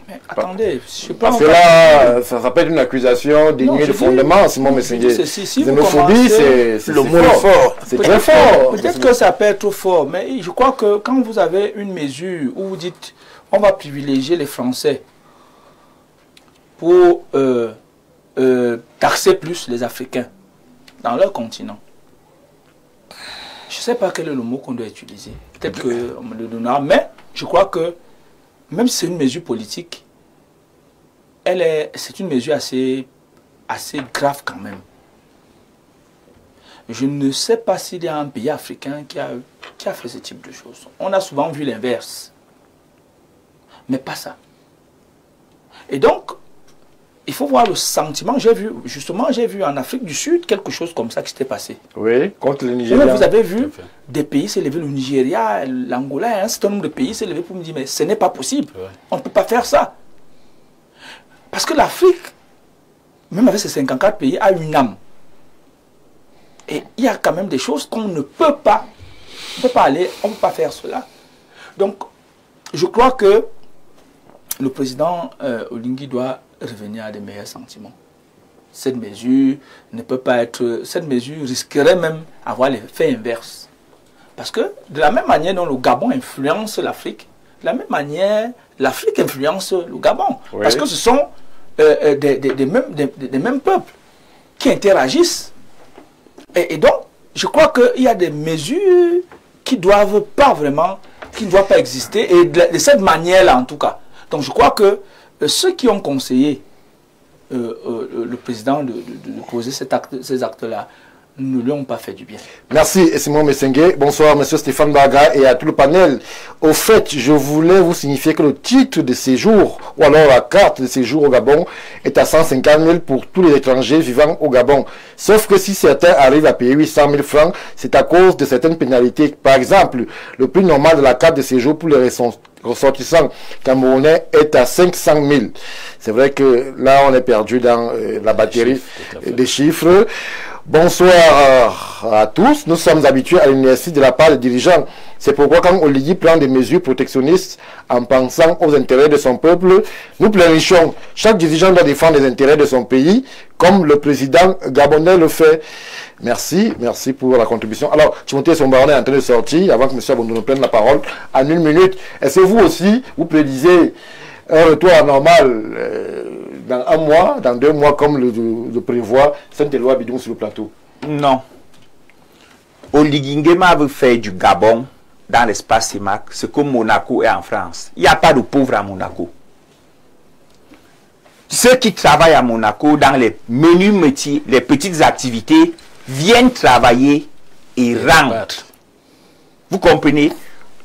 Mais attendez, je sais pas. Parce que là, ça s'appelle une accusation dénuée de fondement, Simon Messengue. Xénophobie, c'est le mot fort. C'est très fort. Peut-être que ça peut être trop fort, mais je crois que quand vous avez une mesure où vous dites on va privilégier les Français pour taxer plus les Africains dans leur continent, je ne sais pas quel est le mot qu'on doit utiliser. Peut-être qu'on me le donnera, mais je crois que même si c'est une mesure politique, c'est une mesure assez grave quand même. Je ne sais pas s'il y a un pays africain qui a fait ce type de choses. On a souvent vu l'inverse, mais pas ça. Et donc, il faut voir le sentiment. J'ai vu en Afrique du Sud quelque chose comme ça qui s'était passé. Oui, contre le Nigeria. Vous avez vu des pays s'élever, le Nigeria, l'Angola, un certain nombre de pays s'élever pour me dire mais ce n'est pas possible. Ouais. On ne peut pas faire ça. Parce que l'Afrique, même avec ses 54 pays, a une âme. Et il y a quand même des choses qu'on ne peut pas. On ne peut pas aller, on ne peut pas faire cela. Donc, je crois que le président Olingi doit revenir à des meilleurs sentiments. Cette mesure ne peut pas être... Cette mesure risquerait même d'avoir l'effet inverse. Parce que de la même manière dont le Gabon influence l'Afrique, de la même manière, l'Afrique influence le Gabon. Oui. Parce que ce sont des mêmes peuples qui interagissent. Et donc, je crois qu'il y a des mesures qui ne doivent pas vraiment, qui ne doivent pas exister, et de cette manière-là en tout cas. Donc je crois que ceux qui ont conseillé le président de poser ces actes-là ne lui ont pas fait du bien. Merci Simon Messengue. Bonsoir Monsieur Stéphane Barga et à tout le panel. Au fait, je voulais vous signifier que le titre de séjour ou alors la carte de séjour au Gabon est à 150 000 pour tous les étrangers vivant au Gabon. Sauf que si certains arrivent à payer 800 000 francs, c'est à cause de certaines pénalités. Par exemple, le prix normal de la carte de séjour pour les ressortissants camerounais est à 500 000. C'est vrai que là, on est perdu dans la batterie des chiffres. Bonsoir à tous. Nous sommes habitués à l'inertie de la part des dirigeants. C'est pourquoi quand Oligui prend des mesures protectionnistes en pensant aux intérêts de son peuple, nous pleurnichons. Chaque dirigeant doit défendre les intérêts de son pays, comme le président gabonais le fait. Merci pour la contribution. Alors, Timothée Sombaron est en train de sortir, avant que M. Abondo nous prenne la parole, en 1 minute. Est-ce que vous aussi, vous prédisez un retour à normal dans 1 mois, dans 2 mois, comme le prévoit Saint-Éloi Bidon sur le plateau? Non. Oligui Nguema veut faire du Gabon dans l'espace CEMAC, ce que Monaco est en France. Il n'y a pas de pauvres à Monaco. Ceux qui travaillent à Monaco dans les menus métiers, les petites activités, viennent travailler et rentrent. Vous comprenez?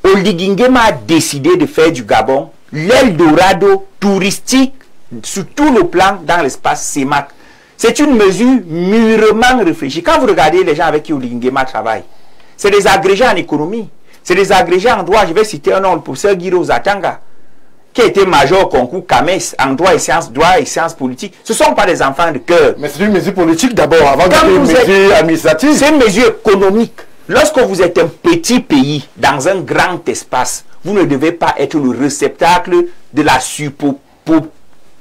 Oligui Nguema a décidé de faire du Gabon l'Eldorado touristique sur tout le plan dans l'espace CEMAC. C'est une mesure mûrement réfléchie. Quand vous regardez les gens avec qui Oligui Nguema travaille, c'est des agrégés en économie, c'est des agrégés en droit. Je vais citer un nom, le professeur Guiro Zatanga, qui a été major au concours CAMES en droit et sciences politiques. Ce ne sont pas des enfants de cœur. Mais c'est une mesure politique d'abord, avant d'être une mesure administrative. C'est une mesure économique. Lorsque vous êtes un petit pays dans un grand espace, vous ne devez pas être le réceptacle de la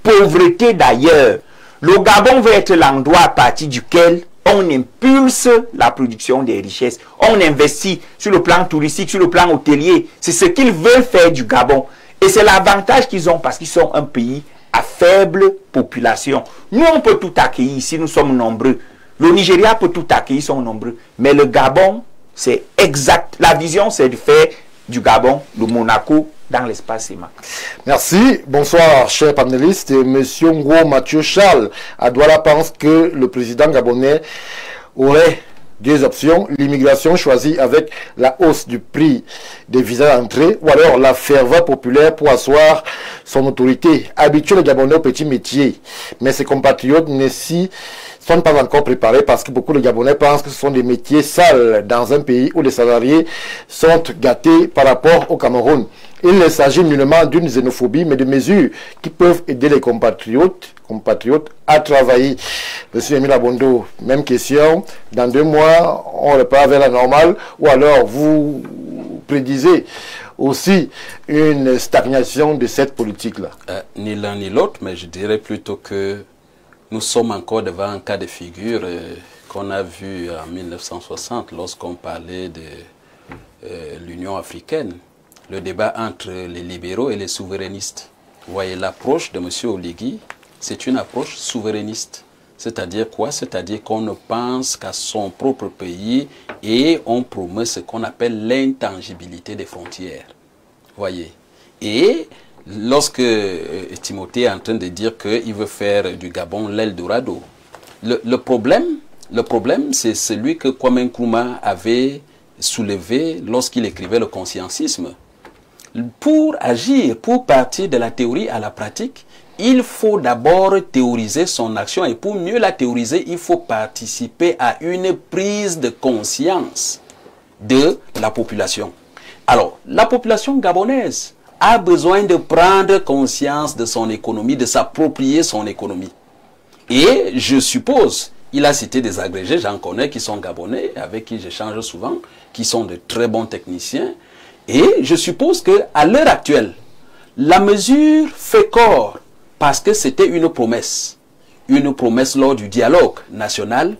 pauvreté d'ailleurs. Le Gabon veut être l'endroit à partir duquel on impulse la production des richesses. On investit sur le plan touristique, sur le plan hôtelier. C'est ce qu'ils veulent faire du Gabon. Et c'est l'avantage qu'ils ont parce qu'ils sont un pays à faible population. Nous, on peut tout accueillir ici, nous sommes nombreux. Le Nigeria peut tout accueillir, ils sont nombreux. Mais le Gabon, c'est exact. La vision, c'est de faire du Gabon, le Monaco, dans l'espace CEMAC. Merci. Bonsoir, chers panélistes. Monsieur Ngo Mathieu Charles à Douala pense que le président gabonais aurait 2 options. L'immigration choisie avec la hausse du prix des visas d'entrée ou alors la ferveur populaire pour asseoir son autorité. Habituer les Gabonais au petit métier. Mais ses compatriotes ne s'y sont pas encore préparés parce que beaucoup de Gabonais pensent que ce sont des métiers sales dans un pays où les salariés sont gâtés par rapport au Cameroun. Il ne s'agit nullement d'une xénophobie, mais de mesures qui peuvent aider les compatriotes à travailler. Monsieur Emile Abondo, même question. Dans 2 mois, on repart vers la normale, ou alors vous prédisez aussi une stagnation de cette politique-là? Ni l'un ni l'autre, mais je dirais plutôt que nous sommes encore devant un cas de figure qu'on a vu en 1960 lorsqu'on parlait de l'Union africaine. Le débat entre les libéraux et les souverainistes. Vous voyez, l'approche de M. Oligui, c'est une approche souverainiste. C'est-à-dire quoi? C'est-à-dire qu'on ne pense qu'à son propre pays et on promeut ce qu'on appelle l'intangibilité des frontières. Vous voyez? Et lorsque Timothée est en train de dire qu'il veut faire du Gabon l'Eldorado, le problème, c'est celui que Kwame Nkrumah avait soulevé lorsqu'il écrivait le consciencisme. Pour agir, pour partir de la théorie à la pratique, il faut d'abord théoriser son action et pour mieux la théoriser, il faut participer à une prise de conscience de la population. Alors, la population gabonaise a besoin de prendre conscience de son économie, de s'approprier son économie. Et je suppose, il a cité des agrégés, j'en connais qui sont gabonais, avec qui j'échange souvent, qui sont de très bons techniciens. Et je suppose qu'à l'heure actuelle, la mesure fait corps parce que c'était une promesse lors du dialogue national.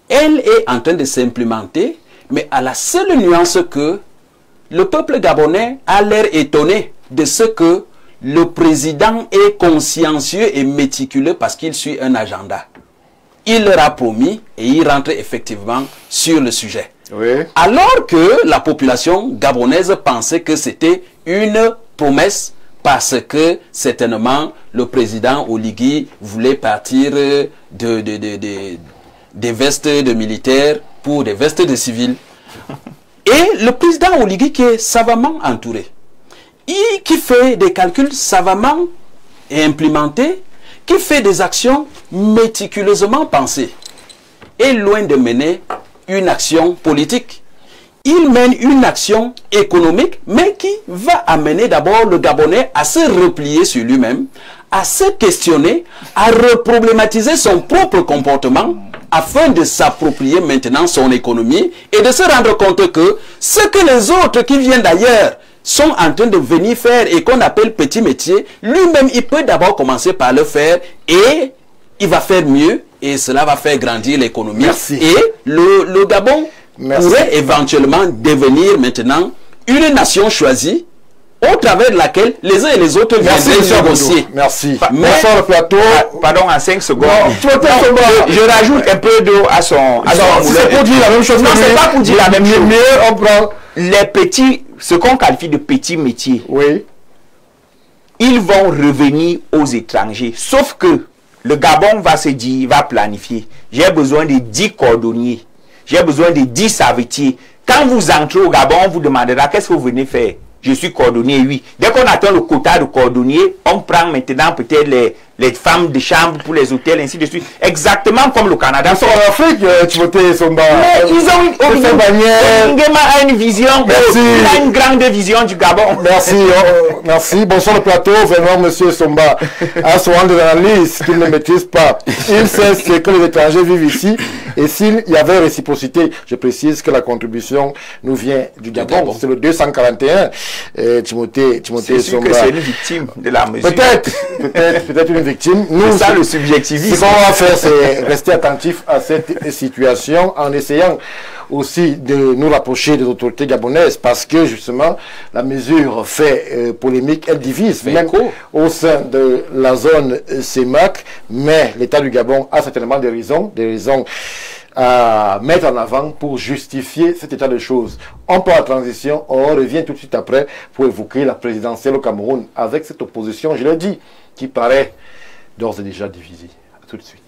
Elle est en train de s'implémenter, mais à la seule nuance que le peuple gabonais a l'air étonné de ce que le président est consciencieux et méticuleux parce qu'il suit un agenda. Il leur a promis et il rentre effectivement sur le sujet. Oui. Alors que la population gabonaise pensait que c'était une promesse parce que certainement le président Oligui voulait partir de des vestes de militaires pour des vestes de civils. Et le président Oligui qui est savamment entouré, qui fait des calculs savamment implémentés, qui fait des actions méticuleusement pensées, est loin de mener une action politique. Il mène une action économique, mais qui va amener d'abord le Gabonais à se replier sur lui-même, à se questionner, à reproblématiser son propre comportement, afin de s'approprier maintenant son économie et de se rendre compte que ce que les autres qui viennent d'ailleurs sont en train de venir faire et qu'on appelle petit métier, lui-même il peut d'abord commencer par le faire et il va faire mieux et cela va faire grandir l'économie. Et le Gabon pourrait éventuellement devenir maintenant une nation choisie au travers de laquelle les uns et les autres viendraient négocier. Merci. Mais, pardon, en 5 secondes. Je rajoute un peu d'eau à son moulin. C'est pour dire la même chose. Non, c'est pas pour dire la même chose. On prend les petits, ce qu'on qualifie de petits métiers. Oui. Ils vont revenir aux étrangers. Sauf que le Gabon va se dire, va planifier. J'ai besoin de 10 cordonniers. J'ai besoin de 10 savetiers. Quand vous entrez au Gabon, on vous demandera qu'est-ce que vous venez faire. Je suis cordonnier, oui. Dès qu'on atteint le quota de cordonnier, on prend maintenant peut-être les femmes de chambre pour les hôtels, ainsi de suite. Exactement comme le Canada. Ils sont en Afrique, Timothée Somba. Mais ils ont une vision. Merci. Il a une grande vision du Gabon. Merci. Merci. Bonsoir le plateau. Vraiment, monsieur Somba a souvent des analyses qu'il ne maîtrise pas. Il sait ce que les étrangers vivent ici. Et s'il y avait réciprocité, je précise que la contribution nous vient du Gabon. C'est le 241. Timothée Somba. C'est une victime de la mesure. Peut-être une victime. C'est ça le subjectivisme. Ce qu'on va faire, c'est rester attentif à cette situation en essayant aussi de nous rapprocher des autorités gabonaises parce que justement la mesure fait polémique, elle divise même au sein de la zone CEMAC, mais l'État du Gabon a certainement des raisons à mettre en avant pour justifier cet état de choses. On part à la transition, on revient tout de suite après pour évoquer la présidentielle au Cameroun avec cette opposition, je l'ai dit, qui paraît d'ores et déjà divisée. À tout de suite.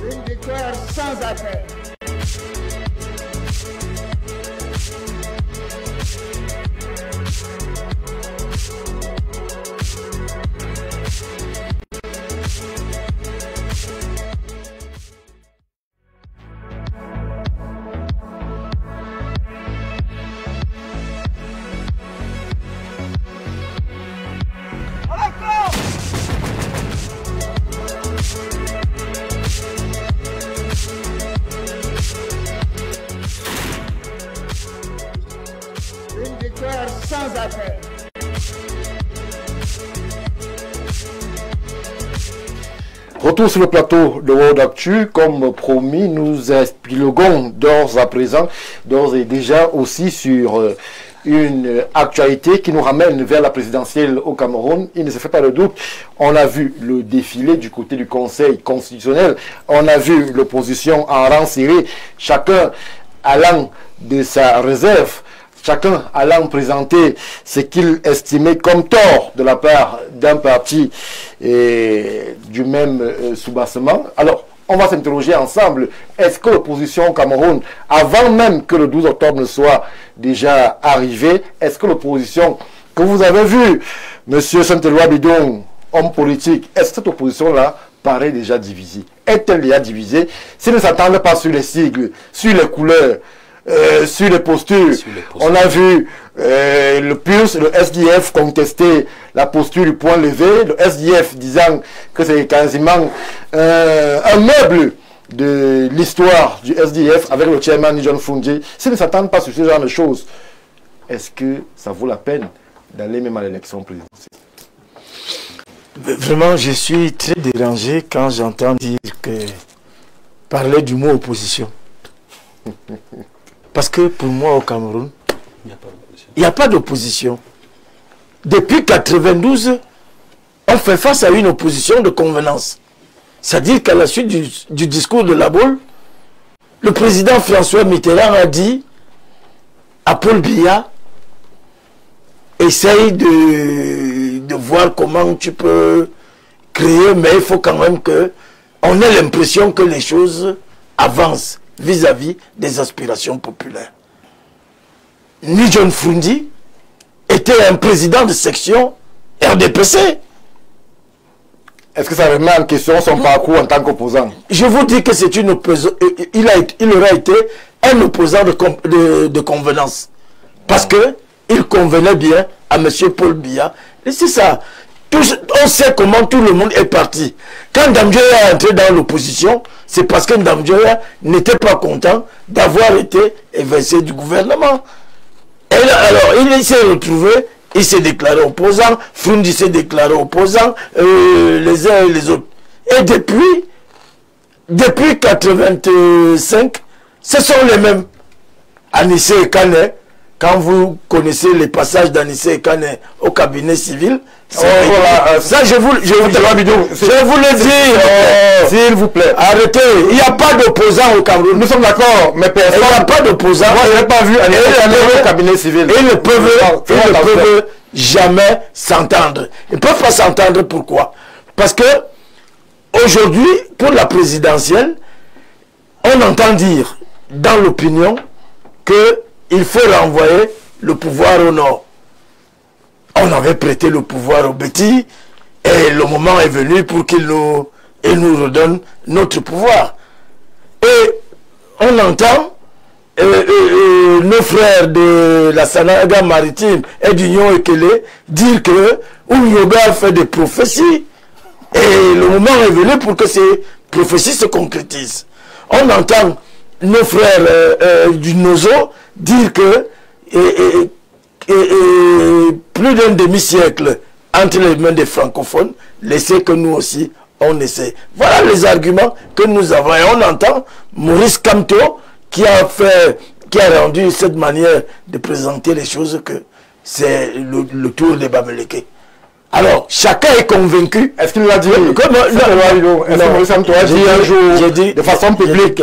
Une victoire sans appel. Une victoire sans appel. Retour sur le plateau de World Actu. Comme promis, nous épiloguons d'ores et déjà aussi sur une actualité qui nous ramène vers la présidentielle au Cameroun. Il ne se fait pas de doute. On a vu le défilé du côté du Conseil constitutionnel. On a vu l'opposition en rang serré, chacun allant de sa réserve. Chacun allant présenter ce qu'il estimait comme tort de la part d'un parti et du même soubassement. Alors, on va s'interroger ensemble. Est-ce que l'opposition au Cameroun, avant même que le 12 octobre ne soit déjà arrivé, est-ce que l'opposition que vous avez vue, M. Saint-Éloi Bidon, homme politique, est-ce que cette opposition-là paraît déjà divisée? Est-elle déjà divisée? S'ils ne s'attendent pas sur les sigles, sur les couleurs, sur les postures. On a vu le PURS, le SDF contester la posture du point levé, le SDF disant que c'est quasiment un meuble de l'histoire du SDF avec le chairman John Fundje. S'ils ne s'attendent pas sur ce genre de choses, est-ce que ça vaut la peine d'aller même à l'élection présidentielle? Vraiment, je suis très dérangé quand j'entends dire que parler du mot opposition. Parce que pour moi, au Cameroun, il n'y a pas d'opposition. Depuis 1992, on fait face à une opposition de convenance. C'est-à-dire qu'à la suite du discours de la Baule, le président François Mitterrand a dit à Paul Biya, essaye de voir comment tu peux créer, mais il faut quand même qu'on ait l'impression que les choses avancent vis-à-vis des aspirations populaires. Ni John Frundi était un président de section RDPC. Est-ce que ça remet en question son parcours en tant qu'opposant? Je vous dis que c'est une opposant. Il aurait été un opposant de convenance. Parce que il convenait bien à M. Paul Biya. Et c'est ça. On sait comment tout le monde est parti. Quand Ndamjoya est entré dans l'opposition, c'est parce que Ndamjoya n'était pas content d'avoir été évincé du gouvernement. Et là, alors, il s'est retrouvé, il s'est déclaré opposant, Frundi s'est déclaré opposant, les uns et les autres. Et depuis 1985, ce sont les mêmes. Anissé Ekane, quand vous connaissez les passages d'Anissé Ekane au cabinet civil, ça je vous le dis, s'il vous plaît. Arrêtez, il n'y a pas d'opposant au Cameroun. Nous sommes d'accord, mais personne. Il n'y a pas d'opposant. Moi, je n'ai pas vu Anissé Ekane au cabinet civil. Ils ne peuvent jamais s'entendre. Ils ne peuvent pas s'entendre, pourquoi? Parce que aujourd'hui, pour la présidentielle, on entend dire dans l'opinion qu'il faut renvoyer le pouvoir au nord. On avait prêté le pouvoir au Betty et le moment est venu pour qu'il nous redonne notre pouvoir. Et on entend nos frères de la Sanaga maritime et d'Union Ekele dire que Oumyoba a fait des prophéties et le moment est venu pour que ces prophéties se concrétisent. On entend nos frères du Nozo dire que plus d'un demi-siècle entre les mains des francophones, laissez que nous aussi on essaie. Voilà les arguments que nous avons. Et on entend Maurice Kamto qui a rendu cette manière de présenter les choses que c'est le tour des Bamileke. Alors, chacun est convaincu. Est-ce qu'il l'a dit? J'ai dit de façon publique.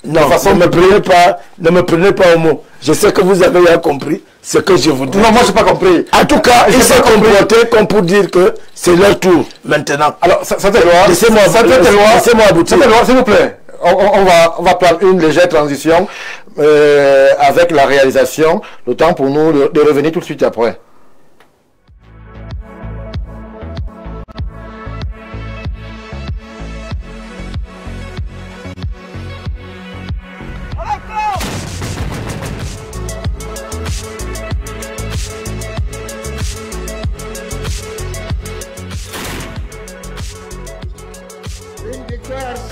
Non, ne me prenez pas au mot. Je sais que vous avez bien compris ce que je vous dis. Non, moi je n'ai pas compris. En tout cas, il s'est comporté comme pour dire que c'est leur tour maintenant. Alors, cette loi, laissez-moi aboutir. Cette loi, s'il vous plaît, on va prendre une légère transition avec la réalisation. Le temps pour nous de revenir tout de suite après.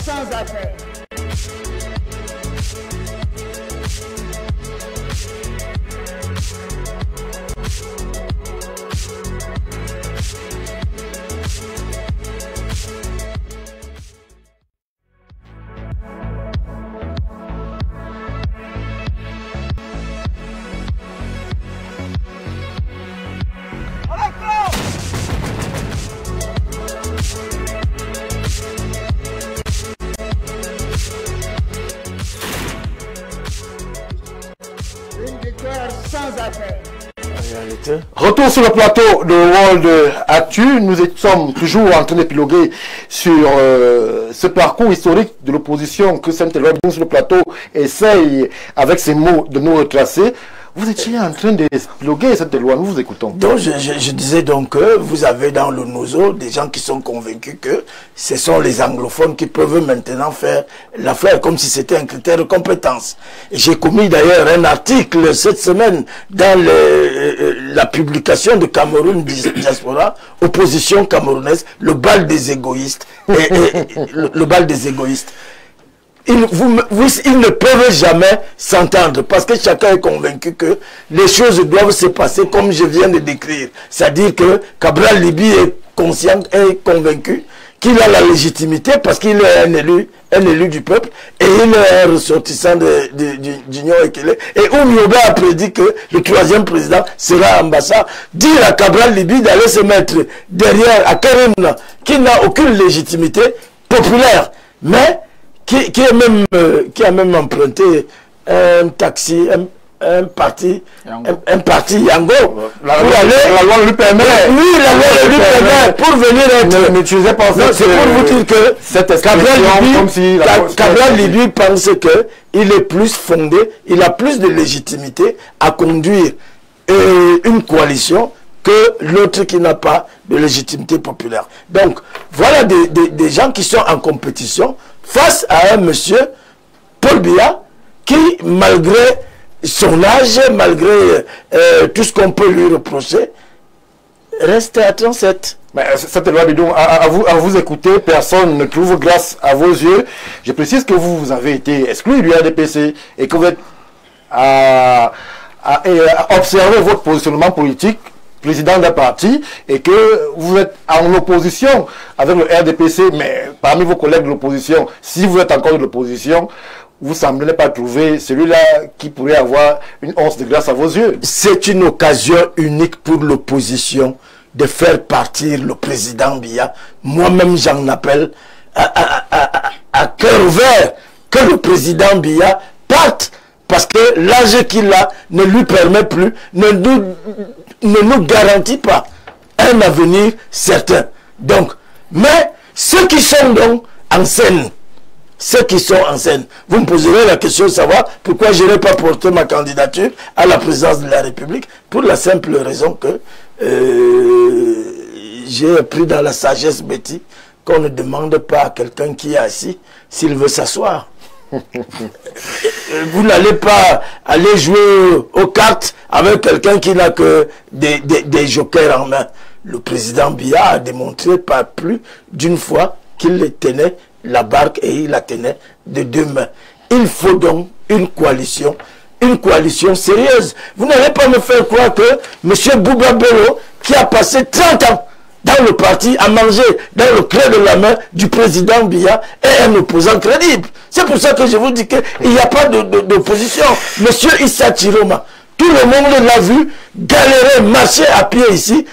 Sans appel. Retour sur le plateau de World Actu. Nous sommes toujours en train d'épiloguer sur ce parcours historique de l'opposition que Saint-Éloi sur le plateau essaye avec ses mots de nous retracer. Vous étiez en train d'épiloguer cette loi, nous vous écoutons. Donc je disais donc que vous avez dans le Nozo des gens qui sont convaincus que ce sont les anglophones qui peuvent maintenant faire l'affaire comme si c'était un critère de compétence. J'ai commis d'ailleurs un article cette semaine dans la publication de Cameroun Diaspora, opposition camerounaise, le bal des égoïstes. Le bal des égoïstes. Ils ne peuvent jamais s'entendre parce que chacun est convaincu que les choses doivent se passer comme je viens de décrire. C'est-à-dire que Cabral Libi est conscient et convaincu qu'il a la légitimité parce qu'il est un élu du peuple et il est un ressortissant d'Union Ekele. Et Oumioba a prédit que le 3e président sera ambassadeur. Dire à Cabral Libi d'aller se mettre derrière à Karimna, qui n'a aucune légitimité populaire, mais qui a même emprunté un taxi, un parti Yango la loi lui permet. Oui, la loi lui permet pour venir être. Mais tu sais pas. C'est pour vous dire que Cabral Libi pense que il est plus fondé, il a plus de légitimité à conduire une coalition que l'autre qui n'a pas de légitimité populaire. Donc, voilà des gens qui sont en compétition face à un monsieur, Paul Biya, qui, malgré son âge, malgré tout ce qu'on peut lui reprocher, reste à 37. Mais cette loi Bidon, à vous écouter, personne ne trouve grâce à vos yeux. Je précise que vous avez été exclu du RDPC et que vous êtes à observer votre positionnement politique, président d'un parti, et que vous êtes en opposition avec le RDPC, mais parmi vos collègues de l'opposition, si vous êtes encore de l'opposition, vous semblez pas trouver celui-là qui pourrait avoir une once de grâce à vos yeux. C'est une occasion unique pour l'opposition de faire partir le président Biya. Moi-même, j'en appelle à cœur ouvert que le président Biya parte, parce que l'âge qu'il a ne lui permet plus, ne nous garantit pas un avenir certain. Donc, mais ceux qui sont donc en scène, vous me poserez la question de savoir pourquoi je n'ai pas porté ma candidature à la présidence de la République, pour la simple raison que j'ai appris dans la sagesse Betty qu'on ne demande pas à quelqu'un qui est assis s'il veut s'asseoir. Vous n'allez pas aller jouer aux cartes avec quelqu'un qui n'a que des jokers en main. Le président Biya a démontré pas plus d'une fois qu'il tenait la barque et il la tenait de 2 mains. Il faut donc une coalition sérieuse. Vous n'allez pas me faire croire que M. Bouba Bello, qui a passé 30 ans dans le parti, a mangé dans le creux de la main du président Biya, est un opposant crédible. C'est pour ça que je vous dis qu'il n'y a pas d'opposition. M. Issa Chiroma, tout le monde l'a vu galérer, marcher à pied ici.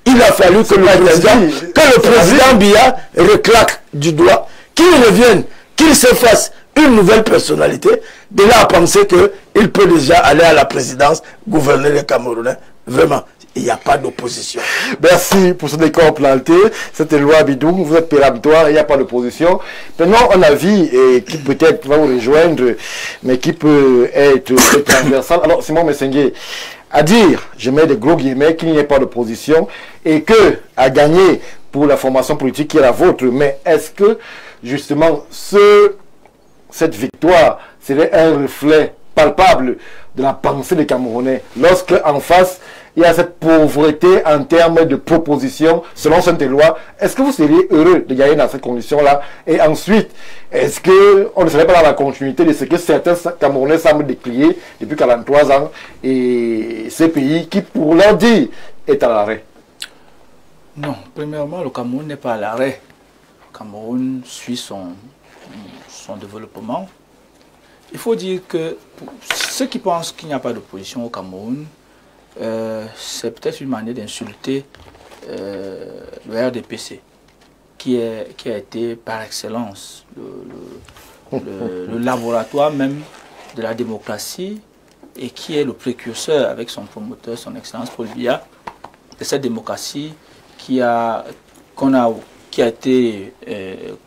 Il a fallu que le président Biya reclaque du doigt, qu'il revienne, qu'il se fasse une nouvelle personnalité, de là à penser qu'il peut déjà aller à la présidence, gouverner les Camerounais. Vraiment, il n'y a pas d'opposition. Merci pour ce décor planté. Cette loi Bidou, vous êtes péremptoire, il n'y a pas d'opposition. Maintenant, un avis qui peut-être va vous rejoindre, mais qui peut être transversal. Alors, Simon Messengue, à dire, je mets des gros guillemets, qu'il n'y ait pas d'opposition et que à gagner pour la formation politique qui est la vôtre, mais est-ce que justement cette victoire serait un reflet palpable de la pensée des Camerounais lorsque en face il y a cette pauvreté en termes de propositions selon cette loi? Est-ce que vous seriez heureux de gagner dans ces conditions-là? Et ensuite, est-ce qu'on ne serait pas dans la continuité de ce que certains Camerounais semblent décrier depuis 43 ans et ces pays qui, pour leur dire, est à l'arrêt? Non, premièrement, le Cameroun n'est pas à l'arrêt. Le Cameroun suit son développement. Il faut dire que ceux qui pensent qu'il n'y a pas d'opposition au Cameroun, c'est peut-être une manière d'insulter le RDPC, qui a été par excellence le laboratoire même de la démocratie et qui est le précurseur avec son promoteur, son excellence Paul Biya, de cette démocratie qui a été,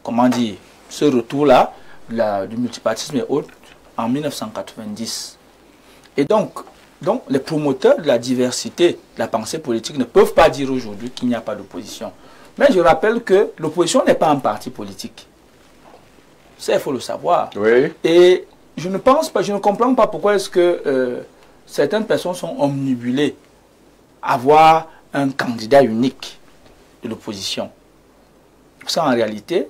comment dire, ce retour-là du multipartisme et autres en 1990. Et donc les promoteurs de la diversité de la pensée politique ne peuvent pas dire aujourd'hui qu'il n'y a pas d'opposition. Mais je rappelle que l'opposition n'est pas un parti politique. Ça, il faut le savoir. Oui. Et je ne comprends pas pourquoi est-ce que certaines personnes sont omnibulées à voir un candidat unique de l'opposition. Ça, en réalité,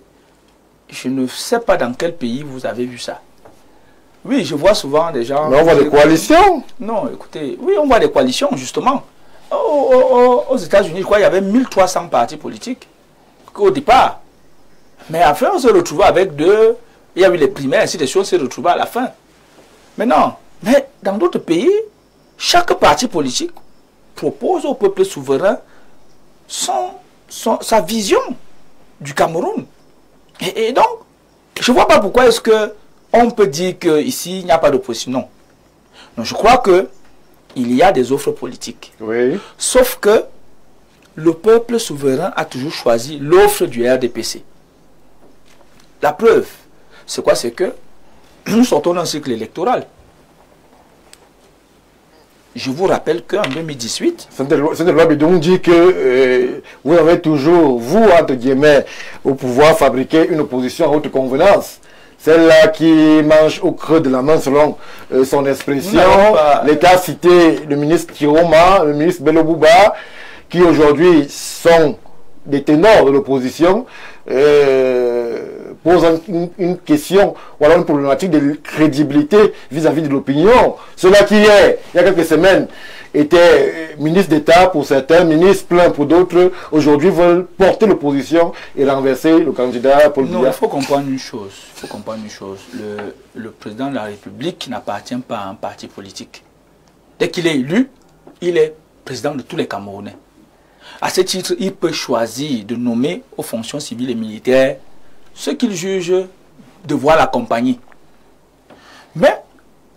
je ne sais pas dans quel pays vous avez vu ça. Oui, je vois souvent des gens... Mais on voit des coalitions. Non, écoutez, oui, on voit des coalitions, justement. Aux États-Unis, je crois qu'il y avait 1300 partis politiques au départ. Mais après, on se retrouve avec deux... Il y a eu les primaires, ainsi de suite, on s'est retrouvé à la fin. Mais non. Mais dans d'autres pays, chaque parti politique propose au peuple souverain sa vision du Cameroun. Et donc, je ne vois pas pourquoi est-ce qu'on peut dire qu'ici, il n'y a pas d'opposition. Non. Donc, je crois qu'il y a des offres politiques. Oui. Sauf que le peuple souverain a toujours choisi l'offre du RDPC. La preuve, c'est quoi? C'est que nous sortons d'un cycle électoral. Je vous rappelle qu'en 2018... Saint-Éloi Bidon dit que vous avez toujours, vous, entre guillemets, au pouvoir, fabriquer une opposition à votre convenance. Celle-là qui mange au creux de la main, selon son expression. L'État cité le ministre Kiroma, le ministre Bello Bouba, qui aujourd'hui sont des ténors de l'opposition, posant une question ou alors une problématique de crédibilité vis-à-vis de l'opinion. Ceux-là qui, il y a quelques semaines, étaient ministres d'État pour certains, ministres pleins pour d'autres, aujourd'hui veulent porter l'opposition et renverser le candidat Paul Biya. Non, il faut comprendre une chose. Il faut comprendre une chose. Le président de la République n'appartient pas à un parti politique. Dès qu'il est élu, il est président de tous les Camerounais. À ce titre, il peut choisir de nommer aux fonctions civiles et militaires ceux qu'il juge devoir l'accompagner. Mais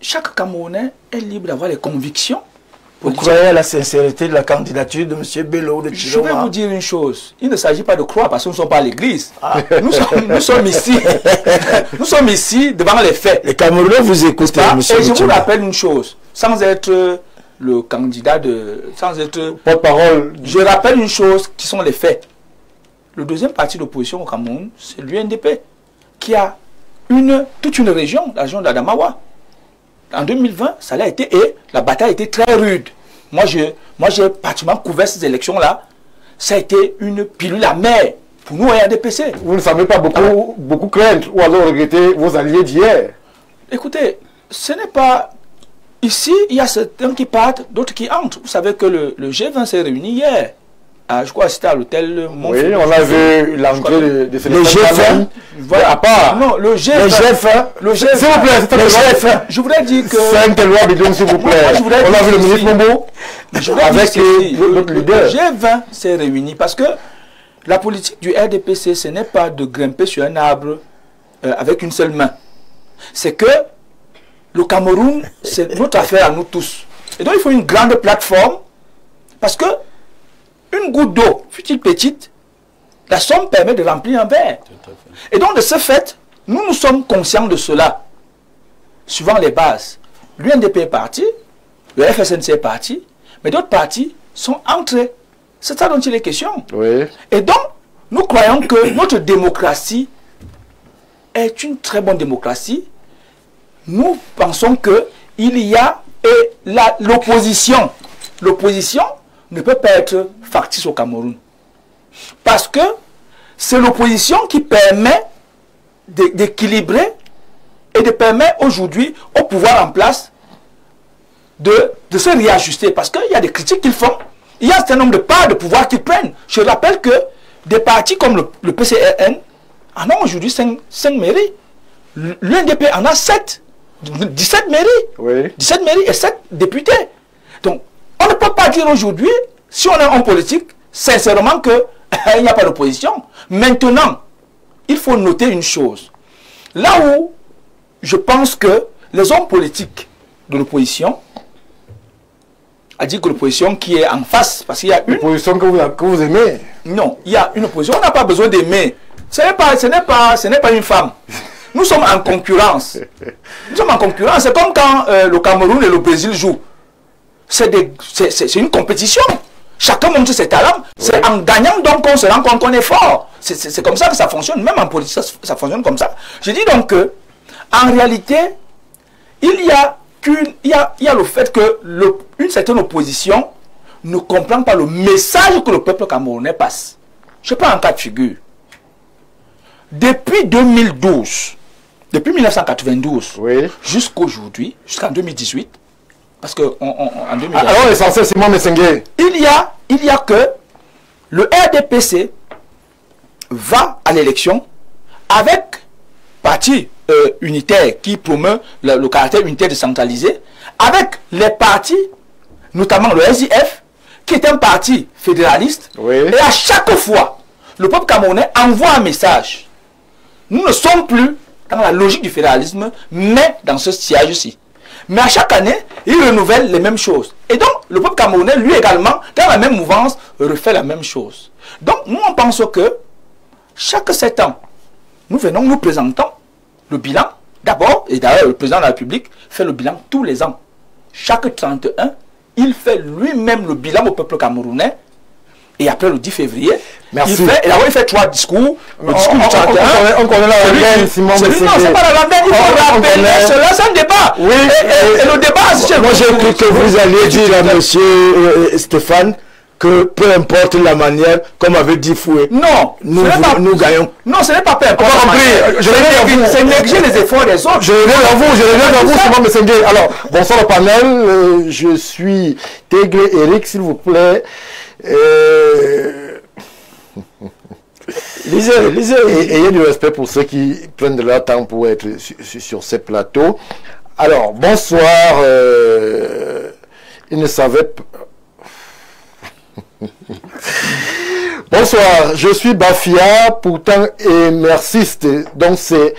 chaque Camerounais est libre d'avoir les convictions. Vous croyez à la sincérité de la candidature de M. Bello de Chiroma? Je vais vous dire une chose. Il ne s'agit pas de croire parce que nous ne sommes pas à l'église. Ah. Nous sommes ici. Nous sommes ici devant les faits. Les Camerounais vous écoutent, M. Et je vous rappelle une chose. Sans être le candidat sans être porte-parole. Je rappelle une chose qui sont les faits. Le deuxième parti d'opposition au Cameroun, c'est l'UNDP, qui a toute une région, la région d'Adamawa. En 2020, ça a été, et la bataille a été très rude. Moi, j'ai pratiquement couvert ces élections-là. Ça a été une pilule amère pour nous, RDPC. Vous ne savez pas beaucoup craindre ou alors regretter vos alliés d'hier? Écoutez, ce n'est pas... Ici, il y a certains qui partent, d'autres qui entrent. Vous savez que le G20 s'est réuni hier. Je crois que c'était à l'hôtel Montfort. Oui, on a vu l'entrée de ces le G20. Voilà. À part. Non, le G20. Le G20. S'il vous plaît, c'est le G20. Je voudrais dire que... Saint-Éloi Bidon, s'il vous plaît. On a vu le ministre Mombo avec l'autre leader. Le G20 s'est réuni parce que la politique du RDPC, ce n'est pas de grimper sur un arbre avec une seule main. C'est que le Cameroun, c'est notre affaire à nous tous. Et donc, il faut une grande plateforme parce que une goutte d'eau, fut-il petite, la somme permet de remplir un verre. Et donc, de ce fait, nous sommes conscients de cela, suivant les bases. L'UNDP est parti, le FSNC est parti, mais d'autres partis sont entrés. C'est ça dont il est question. Oui. Et donc, nous croyons que notre démocratie est une très bonne démocratie. Nous pensons qu'il y a l'opposition. L'opposition ne peut pas être factice au Cameroun. Parce que c'est l'opposition qui permet d'équilibrer et de permettre aujourd'hui au pouvoir en place de se réajuster. Parce qu'il y a des critiques qu'ils font. Il y a un certain nombre de parts de pouvoir qu'ils prennent. Je rappelle que des partis comme le PCRN en ont aujourd'hui 5 mairies. L'UNDP en a 7. 17 mairies. Oui. 17 mairies et 7 députés. Donc, on ne peut pas dire aujourd'hui, si on est en politique, sincèrement qu'il n'y a pas d'opposition. Maintenant, il faut noter une chose. Là où je pense que les hommes politiques de l'opposition, a dit que l'opposition qui est en face, parce qu'il y a une... L'opposition que vous aimez? Non, il y a une opposition, on n'a pas besoin d'aimer. Ce n'est pas une femme. Nous sommes en concurrence. Nous sommes en concurrence. C'est comme quand le Cameroun et le Brésil jouent. C'est une compétition. Chacun montre ses talents. C'est en gagnant donc qu'on se rend compte qu'on est fort. C'est comme ça que ça fonctionne. Même en politique, ça fonctionne comme ça. Je dis donc que, en réalité, il y a le fait que une certaine opposition ne comprend pas le message que le peuple camerounais passe. Je prends un cas de figure. Depuis 2012, depuis 1992, oui, jusqu'aujourd'hui, jusqu'en 2018, parce que en 2018... Alors l'essentiel, c'est moi, Messengue. Il y a que le RDPC va à l'élection avec parti unitaire qui promeut le caractère unitaire décentralisé, avec les partis, notamment le SIF, qui est un parti fédéraliste, et à chaque fois, le peuple camerounais envoie un message. Nous ne sommes plus dans la logique du fédéralisme, mais dans ce siège-ci. Mais à chaque année, il renouvelle les mêmes choses. Et donc, le peuple camerounais, lui également, dans la même mouvance, refait la même chose. Donc, nous, on pense que chaque 7 ans, nous venons, nous présentons le bilan, d'abord, et d'ailleurs, le président de la République fait le bilan tous les ans. Chaque 31, il fait lui-même le bilan au peuple camerounais. Et après le 10 février, merci. Il fait 3 discours. Le discours du 31. On connaît la langaine, Simon. Non, c'est pas la langaine, il faut rappeler cela, c'est un débat. Oui, et le débat, moi j'ai cru que vous alliez dire à monsieur Stéphane que peu importe la manière, comme avait dit Foué, non, nous gagnons. Non, ce n'est pas peu importe. C'est négliger les efforts des autres. Je reviens vers vous, Simon Messengue. Alors, bonsoir le panel. Je suis Téglé Eric, s'il vous plaît. Lisez. Ayez du respect pour ceux qui prennent de leur temps pour être sur ces plateaux. Alors, bonsoir. Il ne savait pas. Bonsoir, je suis Bafia, pourtant émerciste. Donc c'est,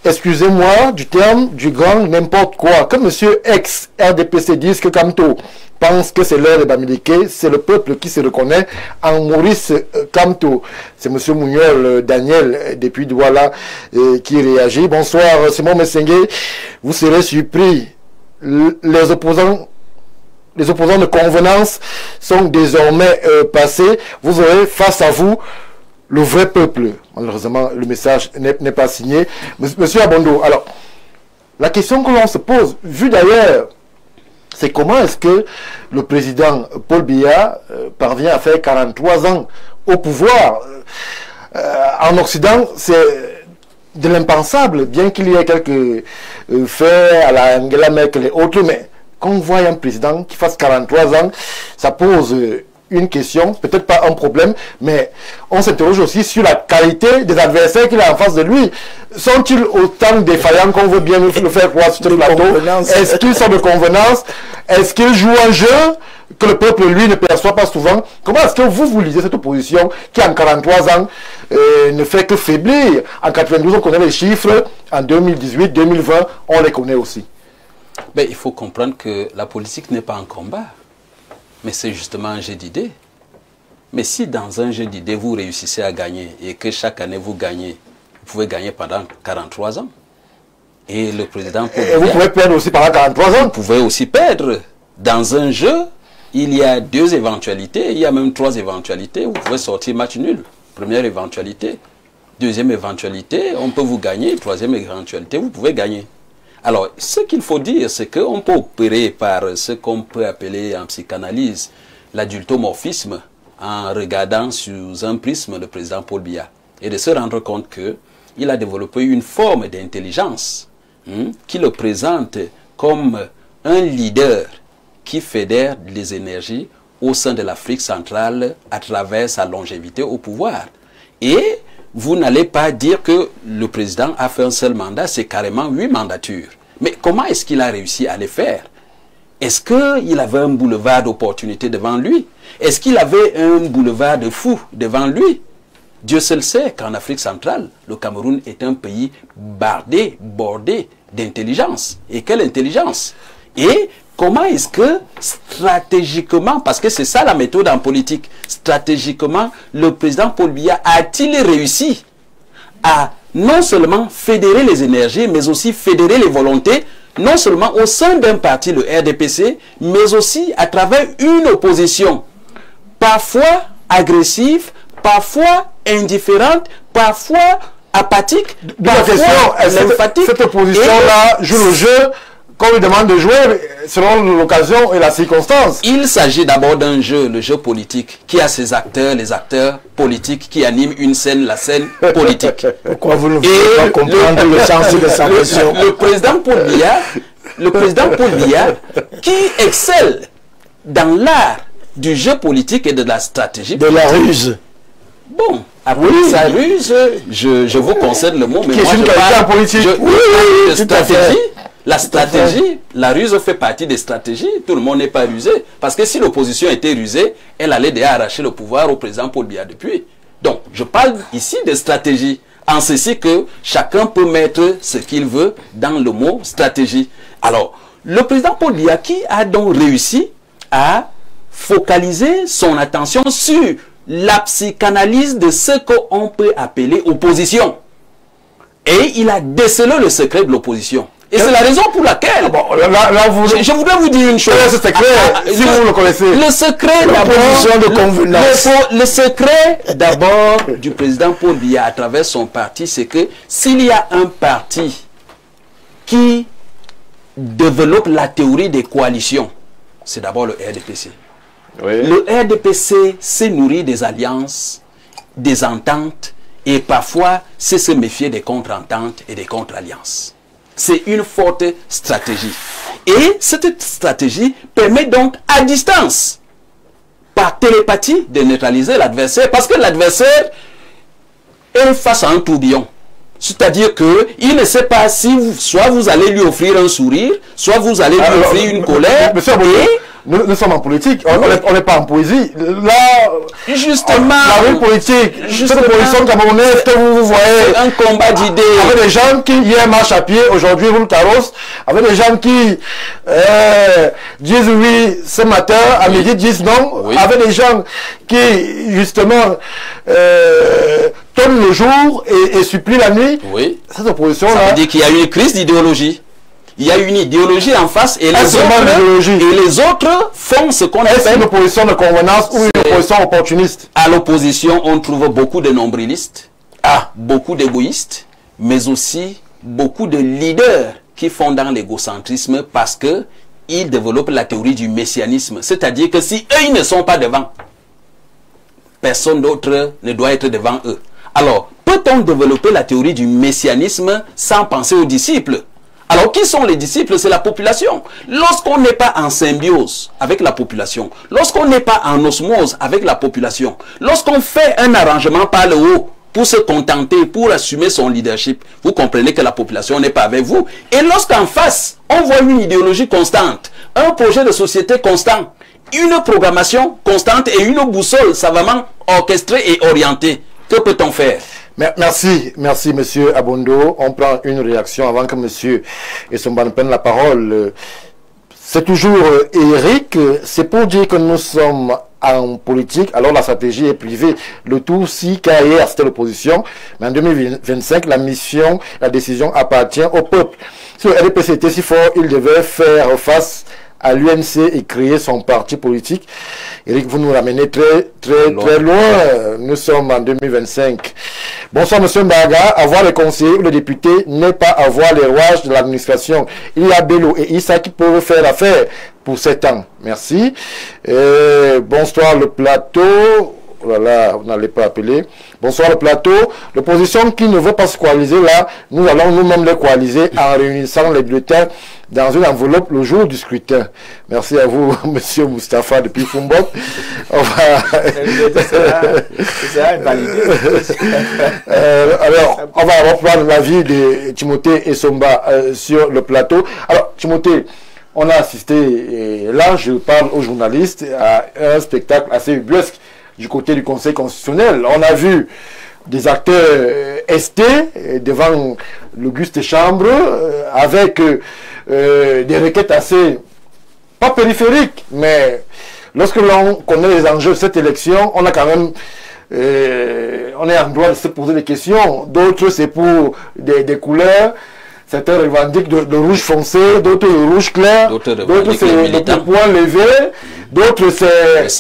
excusez-moi du terme, du grand n'importe quoi. Comme monsieur ex-RDPC dit que Kamto pense que c'est l'heure de Bamileke, c'est le peuple qui se reconnaît en Maurice Kamto. C'est monsieur Mouniol Daniel depuis Douala qui réagit. Bonsoir Simon Messengue, vous serez surpris. Les opposants de convenance sont désormais passés. Vous aurez face à vous le vrai peuple. Malheureusement, le message n'est pas signé. Monsieur Abondo, alors, la question que l'on se pose, vu d'ailleurs, c'est comment est-ce que le président Paul Biya parvient à faire 43 ans au pouvoir. En Occident, c'est de l'impensable, bien qu'il y ait quelques faits à la Angela Merkel et autres, mais quand on voit un président qui fasse 43 ans, ça pose une question, peut-être pas un problème, mais on s'interroge aussi sur la qualité des adversaires qu'il a en face de lui. Sont-ils autant défaillants qu'on veut bien le faire croire sur le plateau? Est-ce qu'ils sont de convenance? Est-ce qu'ils jouent un jeu que le peuple, lui, ne perçoit pas souvent? Comment est-ce que vous lisez cette opposition qui, en 43 ans, ne fait que faiblir? En 92, on connaît les chiffres. En 2018, 2020, on les connaît aussi. Ben, il faut comprendre que la politique n'est pas un combat, mais c'est justement un jeu d'idées. Mais si dans un jeu d'idées, vous réussissez à gagner et que chaque année vous gagnez, vous pouvez gagner pendant 43 ans. Et le président... Et vous pouvez perdre aussi pendant 43 ans. Vous pouvez aussi perdre. Dans un jeu, il y a 2 éventualités, il y a même 3 éventualités. Vous pouvez sortir match nul. Première éventualité. Deuxième éventualité, on peut vous gagner. Troisième éventualité, vous pouvez gagner. Alors, ce qu'il faut dire, c'est qu'on peut opérer par ce qu'on peut appeler en psychanalyse l'adultomorphisme en regardant sous un prisme le président Paul Biya et de se rendre compte qu'il a développé une forme d'intelligence qui le présente comme un leader qui fédère les énergies au sein de l'Afrique centrale à travers sa longévité au pouvoir. Et vous n'allez pas dire que le président a fait un seul mandat, c'est carrément 8 mandatures. Mais comment est-ce qu'il a réussi à les faire? Est-ce qu'il avait un boulevard d'opportunités devant lui? Est-ce qu'il avait un boulevard de fous devant lui? Dieu seul sait qu'en Afrique centrale, le Cameroun est un pays bordé d'intelligence. Et quelle intelligence? Et comment est-ce que stratégiquement, parce que c'est ça la méthode en politique, stratégiquement, le président Paul Biya a-t-il réussi à non seulement fédérer les énergies, mais aussi fédérer les volontés, non seulement au sein d'un parti, le RDPC, mais aussi à travers une opposition, parfois agressive, parfois indifférente, parfois apathique, parfois lymphatique. Cette opposition-là joue le jeu qu'on lui demande de jouer selon l'occasion et la circonstance. Il s'agit d'abord d'un jeu, le jeu politique, qui a ses acteurs, les acteurs politiques qui animent une scène, la scène politique. Pourquoi vous ne voulez pas comprendre le sens de sa question? Le président Paul Biya, qui excelle dans l'art du jeu politique et de la stratégie de politique. La ruse. Bon, Appeler ça ruse, je vous concède le mot, mais Qui moi est une je qualité parle en politique. de Tout à fait. stratégie. La stratégie, la ruse fait partie des stratégies. Tout le monde n'est pas rusé. Parce que si l'opposition était rusée, elle allait déjà arracher le pouvoir au président Paul Biya depuis. Donc, je parle ici de stratégie. En ceci que chacun peut mettre ce qu'il veut dans le mot stratégie. Alors, le président Paul Biya qui a donc réussi à focaliser son attention sur la psychanalyse de ce qu'on peut appeler opposition. Et il a décelé le secret de l'opposition. Et c'est la raison pour laquelle je voudrais vous dire une chose. Ce secret, si vous le connaissez. Le secret d'abord, le secret d'abord du président Paul Biya à travers son parti, c'est que s'il y a un parti qui développe la théorie des coalitions, c'est d'abord le RDPC. Oui. Le RDPC s'est nourri des alliances, des ententes, et parfois c'est se méfier des contre-ententes et des contre-alliances. C'est une forte stratégie. Et cette stratégie permet donc à distance, par télépathie, de neutraliser l'adversaire, parce que l'adversaire est face à un tourbillon. C'est-à-dire qu'il ne sait pas si soit vous allez lui offrir un sourire, soit vous allez lui offrir une colère. Monsieur Abonde, nous sommes en politique, on n'est pas en poésie. Là, justement, la vie politique, cette position camerounaise que vous voyez, un combat d'idées. Avec des gens qui hier marchent à pied, aujourd'hui roulent carrosse, avec des gens qui disent oui ce matin, à midi disent non, oui. Avec des gens qui justement tombent le jour et supplient la nuit. Oui. Cette opposition-là. Ça veut dire qu'il y a une crise d'idéologie. Il y a une idéologie en face et les autres font ce qu'on appelle une opposition de convenance ou une opposition opportuniste. À l'opposition, on trouve beaucoup de nombrilistes, beaucoup d'égoïstes, mais aussi beaucoup de leaders qui font dans l'égocentrisme parce que ils développent la théorie du messianisme. C'est-à-dire que si eux, ils ne sont pas devant, personne d'autre ne doit être devant eux. Alors, peut-on développer la théorie du messianisme sans penser aux disciples? Alors, qui sont les disciples? C'est la population. Lorsqu'on n'est pas en symbiose avec la population, lorsqu'on n'est pas en osmose avec la population, lorsqu'on fait un arrangement par le haut pour se contenter, pour assumer son leadership, vous comprenez que la population n'est pas avec vous. Et lorsqu'en face, on voit une idéologie constante, un projet de société constant, une programmation constante et une boussole savamment orchestrée et orientée, que peut-on faire? Merci, monsieur Abondo. On prend une réaction avant que monsieur Essomban prenne la parole. C'est toujours Eric. C'est pour dire que nous sommes en politique, alors la stratégie est privée. Le tout, si hier c'était l'opposition, mais en 2025, la décision appartient au peuple. Si le RDPC était si fort, il devait faire face à l'UNC et créer son parti politique. Eric, vous nous ramenez très loin. Nous sommes en 2025. Bonsoir, monsieur Mbaga. Avoir les conseillers ou les députés n'est pas avoir les rouages de l'administration. Il y a Bello et Issa qui peuvent faire affaire pour 7 ans. Merci. Bonsoir, le plateau. Voilà, vous n'allez pas appeler. Bonsoir le plateau. L'opposition qui ne veut pas se coaliser là, nous allons nous-mêmes les coaliser en réunissant les bulletins dans une enveloppe le jour du scrutin. Merci à vous, monsieur Moustapha depuis Fumbok. Alors, on va reprendre l'avis de Timothée Essomba sur le plateau. Alors, Timothée, on a assisté, et là je parle aux journalistes, à un spectacle assez ubuesque du côté du Conseil constitutionnel. On a vu des acteurs ST devant l'auguste chambre avec des requêtes assez, pas périphériques, mais lorsque l'on connaît les enjeux de cette élection, on a quand même, on est en droit de se poser des questions. D'autres c'est pour des couleurs. Certains revendiquent de rouge foncé, d'autres de rouge clair, d'autres c'est le point levé, d'autres c'est des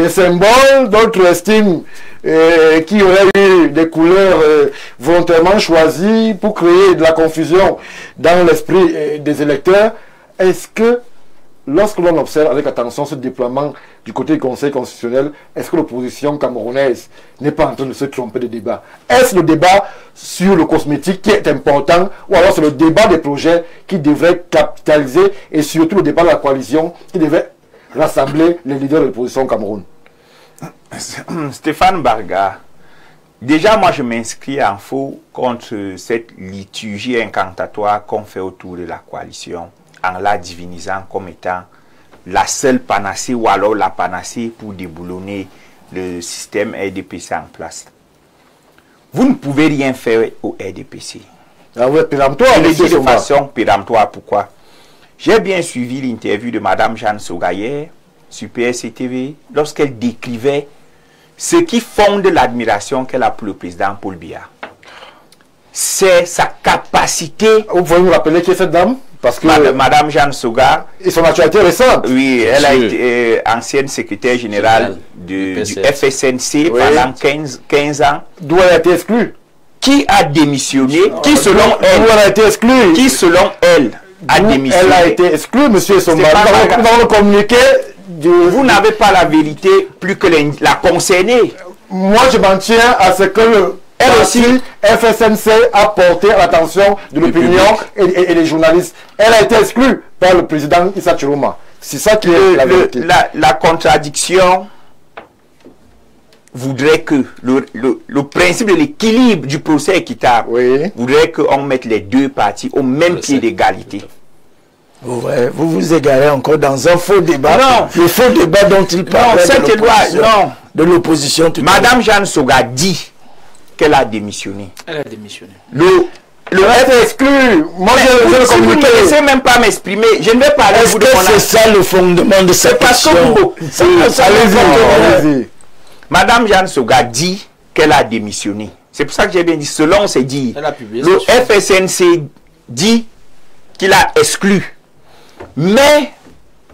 symboles, d'autres estiment qu'il y aurait eu des couleurs volontairement choisies pour créer de la confusion dans l'esprit des électeurs. Est-ce que, lorsque l'on observe avec attention ce déploiement du côté du Conseil constitutionnel, est-ce que l'opposition camerounaise n'est pas en train de se tromper de débat? Est-ce le débat sur le cosmétique qui est important, ou alors c'est le débat des projets qui devrait capitaliser, et surtout le débat de la coalition qui devait rassembler les leaders de l'opposition au Cameroun? Stéphane Barga, Déjà, moi, je m'inscris en faux contre cette liturgie incantatoire qu'on fait autour de la coalition, en la divinisant comme étant la seule panacée ou alors la panacée pour déboulonner le système RDPC en place. Vous ne pouvez rien faire au RDPC. Ah ouais, péremptoire. Je le dis de façon péremptoire. Pourquoi? J'ai bien suivi l'interview de Mme Jeanne Sogayer sur PSC-TV lorsqu'elle décrivait ce qui fonde l'admiration qu'elle a pour le président Paul Biya. C'est sa capacité. Vous pouvez nous rappeler qui est cette dame? Parce que Madame Jeanne Soga. Et son actualité récente. Oui, elle a été ancienne secrétaire générale du FSNC pendant 15 ans. D'où elle a été exclue? Qui a démissionné? Qui selon elle? D'où elle a été exclue? Qui selon elle a démissionné? Elle a été exclue, monsieur Somba. Nous avons communiqué. Vous n'avez pas la vérité plus que la concernée. Moi, je m'en tiens à ce que elle aussi, FSNC a porté à l'attention de l'opinion et des journalistes. Elle a été exclue par le président Issa Chiroma. C'est ça qui est la vérité. La contradiction voudrait que le principe de l'équilibre du procès équitable voudrait qu'on mette les deux parties au même pied d'égalité. Ouais, vous vous égarez encore dans un faux débat. Non. Le faux débat dont il parle de l'opposition. Madame Jeanne Soga dit qu'elle a démissionné. Elle a démissionné. Le est exclu. Moi, je si vous ne me laissez même pas m'exprimer, je ne vais pas aller vous demander. C'est ça le fondement de cette question. Allez-y. Madame Jeanne Soga dit qu'elle a démissionné. C'est pour ça que j'ai bien dit, selon ses dires, le FSNC dit qu'il a exclu. Mais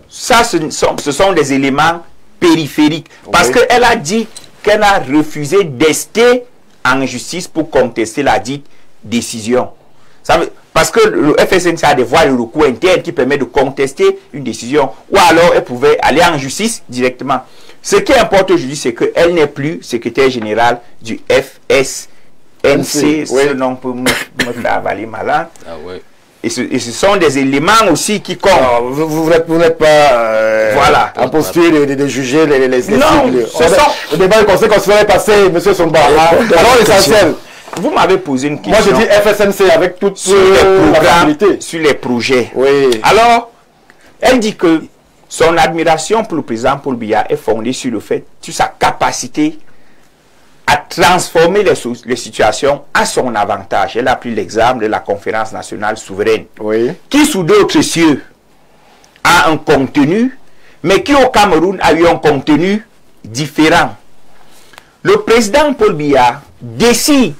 ça, ce sont des éléments périphériques. Parce qu'elle a dit qu'elle a refusé d'ester en justice pour contester la dite décision. Parce que le FSNC a des voies de recours internes qui permettent de contester une décision. Ou alors elle pouvait aller en justice directement. Ce qui importe aujourd'hui, c'est qu'elle n'est plus secrétaire générale du FSNC. Ce nom peut me faire avaler malin. Ah ouais. Et ce sont des éléments aussi qui comptent. Vous n'êtes pas voilà, en posture de juger les non, le débat du conseil constitutionnel est passé, monsieur Somba. Alors l'essentiel. Vous m'avez posé une question. Moi je dis FSNC avec toutes sur les projets. Oui. Alors, elle dit que son admiration pour le président Paul Biya est fondée sur le fait, sur sa capacité à transformer les situations à son avantage. Elle a pris l'exemple de la conférence nationale souveraine, qui sous d'autres cieux a un contenu, mais qui au Cameroun a eu un contenu différent. Le président Paul Biya décide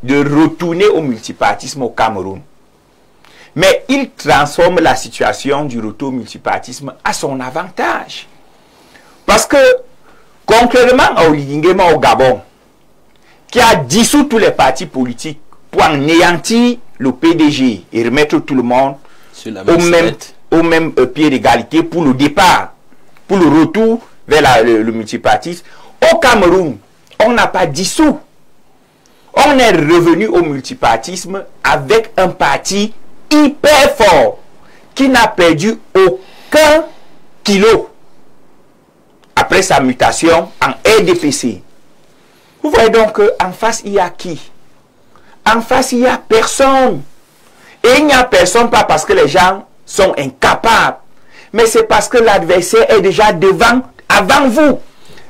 de retourner au multipartisme au Cameroun. Mais il transforme la situation du retour au multipartisme à son avantage. Parce que, contrairement à Oligui Nguema au Gabon, qui a dissous tous les partis politiques pour anéantir le PDG et remettre tout le monde au même pied d'égalité pour le départ, pour le retour vers le multipartisme. Au Cameroun, on n'a pas dissous. On est revenu au multipartisme avec un parti hyper fort qui n'a perdu aucun kilo après sa mutation en RDPC. Vous voyez donc qu'en face, il y a qui? En face, il n'y a personne. Et il n'y a personne pas parce que les gens sont incapables, mais c'est parce que l'adversaire est déjà devant, avant vous.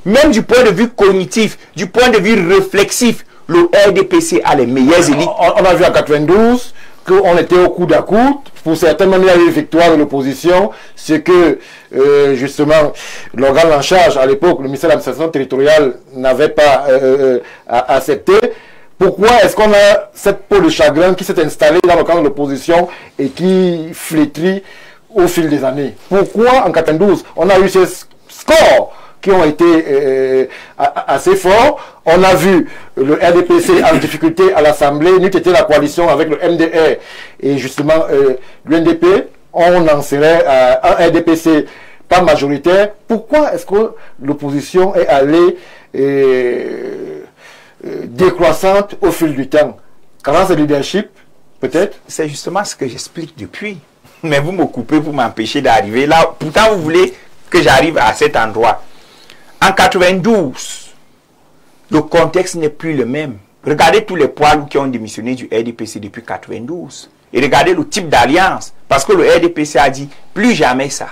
Même du point de vue cognitif, du point de vue réflexif, le RDPC a les meilleures élites. On a vu en 92 qu'on était au coude à coude. Pour certains, même il y a eu une victoire de l'opposition. C'est que, justement, l'organe en charge, à l'époque, le ministère de l'administration territoriale, n'avait pas accepté. Pourquoi est-ce qu'on a cette peau de chagrin qui s'est installée dans le camp de l'opposition et qui flétrit au fil des années? Pourquoi, en 92, on a eu ces scores qui ont été assez forts? On a vu le RDPC en difficulté à l'Assemblée, n'eût été la coalition avec le MDR et justement l'UNDP, on en serait un RDPC pas majoritaire. Pourquoi est-ce que l'opposition est allée décroissante au fil du temps? Carence de leadership, peut-être? C'est justement ce que j'explique depuis. Mais vous me coupez pour m'empêcher d'arriver là. Pourtant, vous voulez que j'arrive à cet endroit. En 92, Le contexte n'est plus le même. Regardez tous les poids qui ont démissionné du RDPC depuis 92. Et regardez le type d'alliance. Parce que le RDPC a dit plus jamais ça.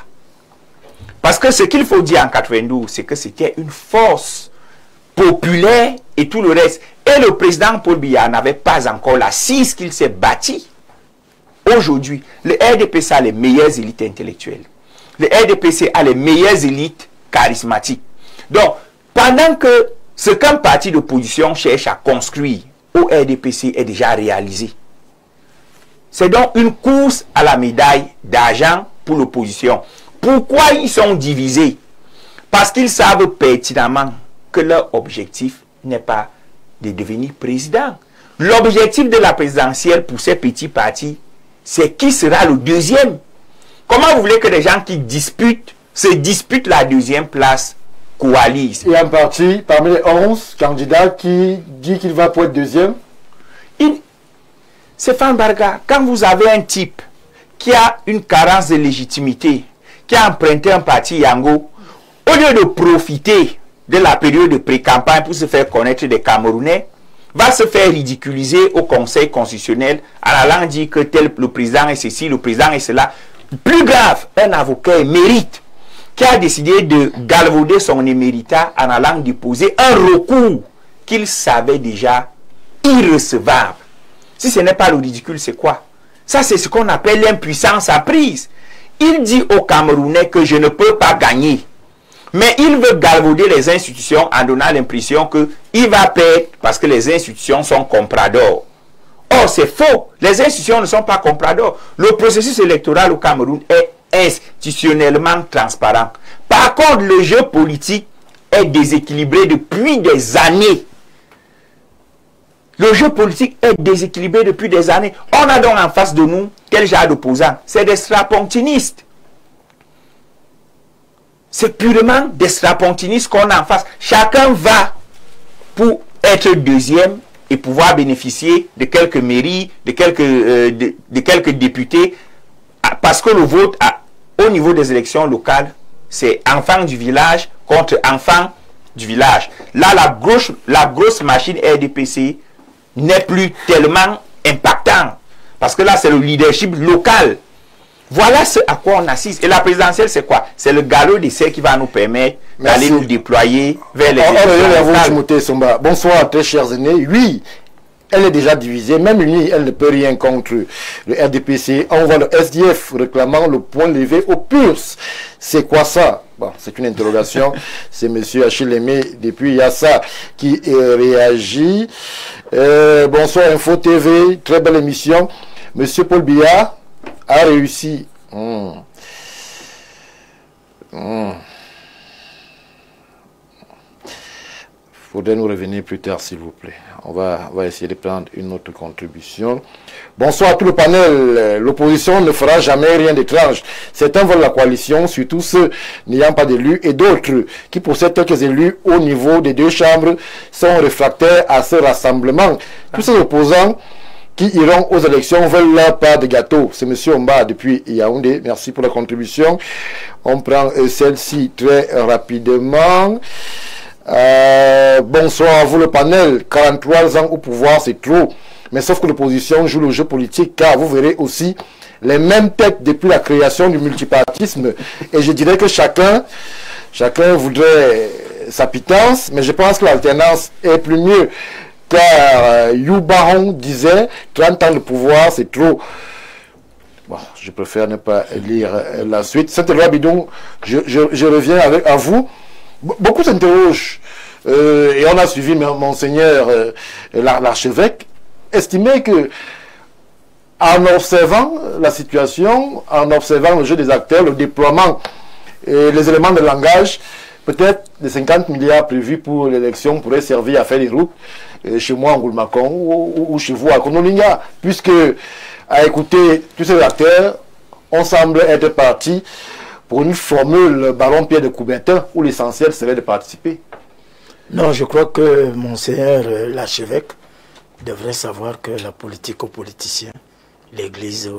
Parce que ce qu'il faut dire en 92, c'est que c'était une force populaire et tout le reste. Et le président Paul Biya n'avait pas encore l'assise qu'il s'est bâti. Aujourd'hui, le RDPC a les meilleures élites intellectuelles. Le RDPC a les meilleures élites charismatiques. Donc, pendant que ce qu'un parti d'opposition cherche à construire au RDPC est déjà réalisé. C'est donc une course à la médaille d'argent pour l'opposition. Pourquoi ils sont divisés? Parce qu'ils savent pertinemment que leur objectif n'est pas de devenir président. L'objectif de la présidentielle pour ces petits partis, c'est qui sera le deuxième. Comment vous voulez que les gens qui se disputent la deuxième place coalisent? Il y a un parti parmi les 11 candidats qui dit qu'il va pour être deuxième. Stéphane Barga, quand vous avez un type qui a une carence de légitimité, qui a emprunté un parti Yango, au lieu de profiter de la période de pré-campagne pour se faire connaître des Camerounais, va se faire ridiculiser au Conseil constitutionnel en allant dire que le président est ceci, le président est cela. Plus grave, un avocat émérite qui a décidé de galvauder son éméritat en allant déposer un recours qu'il savait déjà irrecevable. Si ce n'est pas le ridicule, c'est quoi? Ça, c'est ce qu'on appelle l'impuissance apprise. Il dit aux Camerounais que je ne peux pas gagner. Mais il veut galvauder les institutions en donnant l'impression qu'il va perdre parce que les institutions sont compradors. Or, c'est faux. Les institutions ne sont pas compradors. Le processus électoral au Cameroun est institutionnellement transparent. Par contre, le jeu politique est déséquilibré depuis des années. Le jeu politique est déséquilibré depuis des années. On a donc en face de nous quel genre d'opposants? C'est des strapontinistes. C'est purement des strapontinistes qu'on a en face. Chacun va pour être deuxième et pouvoir bénéficier de quelques mairies, de quelques députés, parce que le vote au niveau des élections locales, c'est enfants du village contre enfants du village. Là, la grosse machine RDPC n'est plus tellement impactant. Parce que là, c'est le leadership local. Voilà ce à quoi on assiste. Et la présidentielle, c'est quoi? C'est le galop d'essai qui va nous permettre d'aller nous déployer vers les élections locales. Bonsoir, très chers aînés. Oui, elle est déjà divisée. Même unie, elle ne peut rien contre le RDPC. On voit le SDF réclamant le point levé au PURS. C'est quoi ça? Bon, c'est une interrogation. C'est M. Achille Aimé depuis Yassa qui réagit. Bonsoir Info TV, très belle émission. Monsieur Paul Biya a réussi. Faudrait nous revenir plus tard, s'il vous plaît. On va essayer de prendre une autre contribution. Bonsoir à tout le panel. L'opposition ne fera jamais rien d'étrange. Certains veulent la coalition, surtout ceux n'ayant pas d'élus, et d'autres qui possèdent quelques élus au niveau des deux chambres sont réfractaires à ce rassemblement. Tous ces opposants qui iront aux élections veulent leur part de gâteau. C'est M. Omba depuis Yaoundé. Merci pour la contribution. On prend celle-ci très rapidement. Bonsoir à vous le panel. 43 ans au pouvoir, c'est trop. Mais sauf que l'opposition joue le jeu politique, car vous verrez aussi les mêmes têtes depuis la création du multipartisme. Et je dirais que chacun voudrait sa pitance, mais je pense que l'alternance est plus mieux. Car Youbaron disait 30 ans de pouvoir, c'est trop. Bon, je préfère ne pas lire la suite. Saint-Éloi Bidon, je reviens à vous. Beaucoup s'interrogent, et on a suivi Monseigneur l'archevêque, estimait que en observant la situation, en observant le jeu des acteurs, le déploiement et les éléments de langage, peut-être les 50 milliards prévus pour l'élection pourraient servir à faire des routes chez moi en Goulmacon ou chez vous à Konolinga, puisque à écouter tous ces acteurs, on semble être parti pour une formule Baron Pierre de Coubertin où l'essentiel serait de participer. Non, je crois que Monseigneur l'archevêque devrait savoir que la politique aux politiciens, l'Église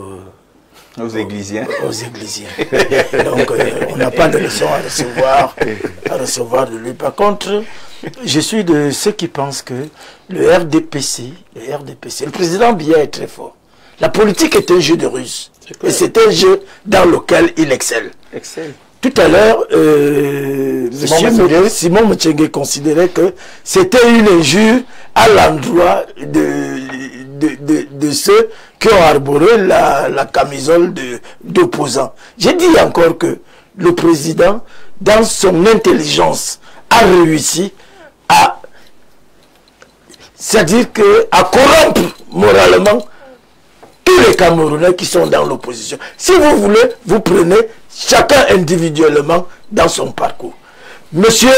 aux Églisiens. Aux Églisiens. Donc, on n'a pas de leçon à recevoir de lui. Par contre, Je suis de ceux qui pensent que le RDPC, le président Biya est très fort. La politique est un jeu de ruse. Et c'est un jeu dans lequel il excelle. Tout à l'heure, Simon Mouchengue considérait que c'était une injure à l'endroit de ceux qui ont arboré la camisole d'opposants. J'ai dit encore que le président, dans son intelligence, a réussi à, c'est-à-dire à corrompre moralement tous les Camerounais qui sont dans l'opposition. Si vous voulez, vous prenez chacun individuellement dans son parcours. Monsieur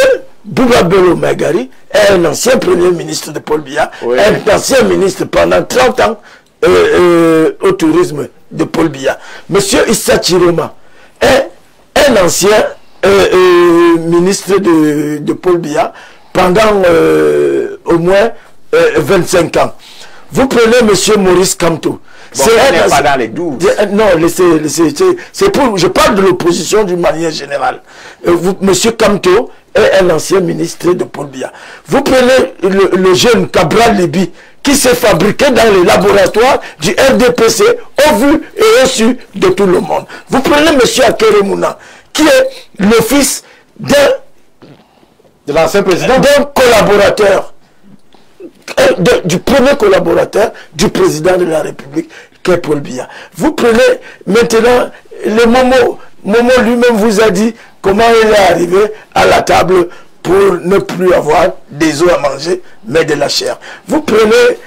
Bouba Bello Magari est un ancien premier ministre de Paul Biya, un ancien ministre pendant 30 ans au tourisme de Paul Biya. Monsieur Issa Chiroma est un ancien ministre de Paul Biya pendant au moins 25 ans. Vous prenez monsieur Maurice Kamto. Bon, pas dans les 12. Non, c'est pour. Je parle de l'opposition d'une manière générale. Monsieur Kamto est un ancien ministre de Paul Biya. Vous prenez le jeune Cabral Libi qui s'est fabriqué dans les laboratoires du RDPC au vu et au su de tout le monde. Vous prenez monsieur Akeremouna qui est le fils de l'ancien président, d'un collaborateur. Du premier collaborateur du président de la République, qui est Paul Biya. Vous prenez maintenant le Momo lui-même vous a dit comment il est arrivé à la table pour ne plus avoir des os à manger, mais de la chair. Vous prenez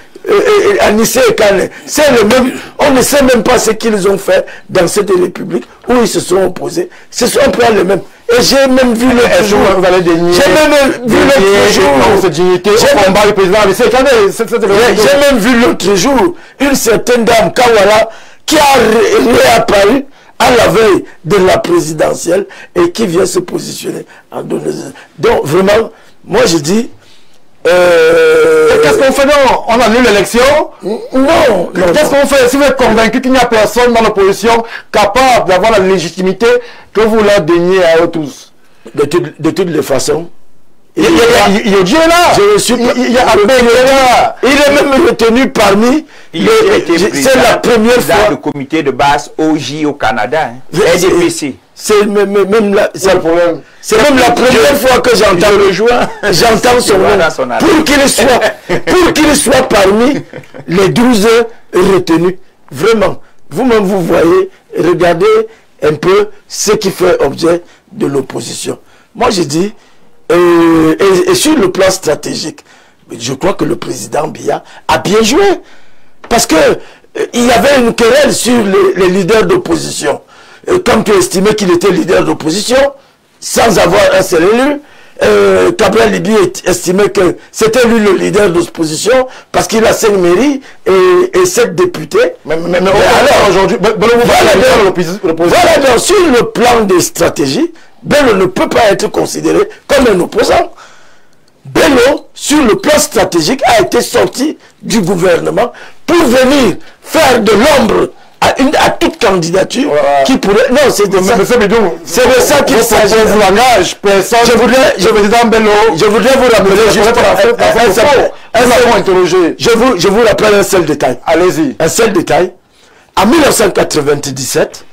Anissé et Kane, c'est le même, on ne sait même pas ce qu'ils ont fait dans cette République où ils se sont opposés. Ce sont pas les mêmes. Et j'ai même vu l'autre jour. J'ai même vu l'autre jour une certaine dame Kawala qui a réapparu à la veille de la présidentielle et qui vient se positionner en donneuse. Donc vraiment, moi je dis. Qu'est-ce qu'on fait non? On annule l'élection? Non. Qu'est-ce qu'on fait si vous êtes convaincu qu'il n'y a personne dans l'opposition capable d'avoir la légitimité que vous la daignez à eux tous? De toutes les façons. Il est là. Il est même retenu parmi. C'est la première fois. Dans le comité de base OJ au Canada. RDPC. C'est même la première fois que j'entends son nom. Pour qu'il soit parmi les 12 retenus. Vraiment. Vous-même, vous voyez, regardez un peu ce qui fait objet de l'opposition. Moi, je dis, et sur le plan stratégique, je crois que le président Biya a bien joué. Parce que il y avait une querelle sur les leaders d'opposition. Comme tu estimais qu'il était leader d'opposition, sans avoir un seul élu, Cabral Libi estimait que c'était lui le leader d'opposition parce qu'il a 5 mairies et 7 députés. Mais alors aujourd'hui, voilà, donc sur le plan des stratégies, Bello ne peut pas être considéré comme un opposant. Bello, sur le plan stratégique, a été sorti du gouvernement pour venir faire de l'ombre à toute candidature qui pourrait... Non, c'est de ça. C'est de ça qu'il s'agit. Je voudrais vous rappeler juste je vous rappelle un seul détail. Allez-y. Un seul détail. En 1997,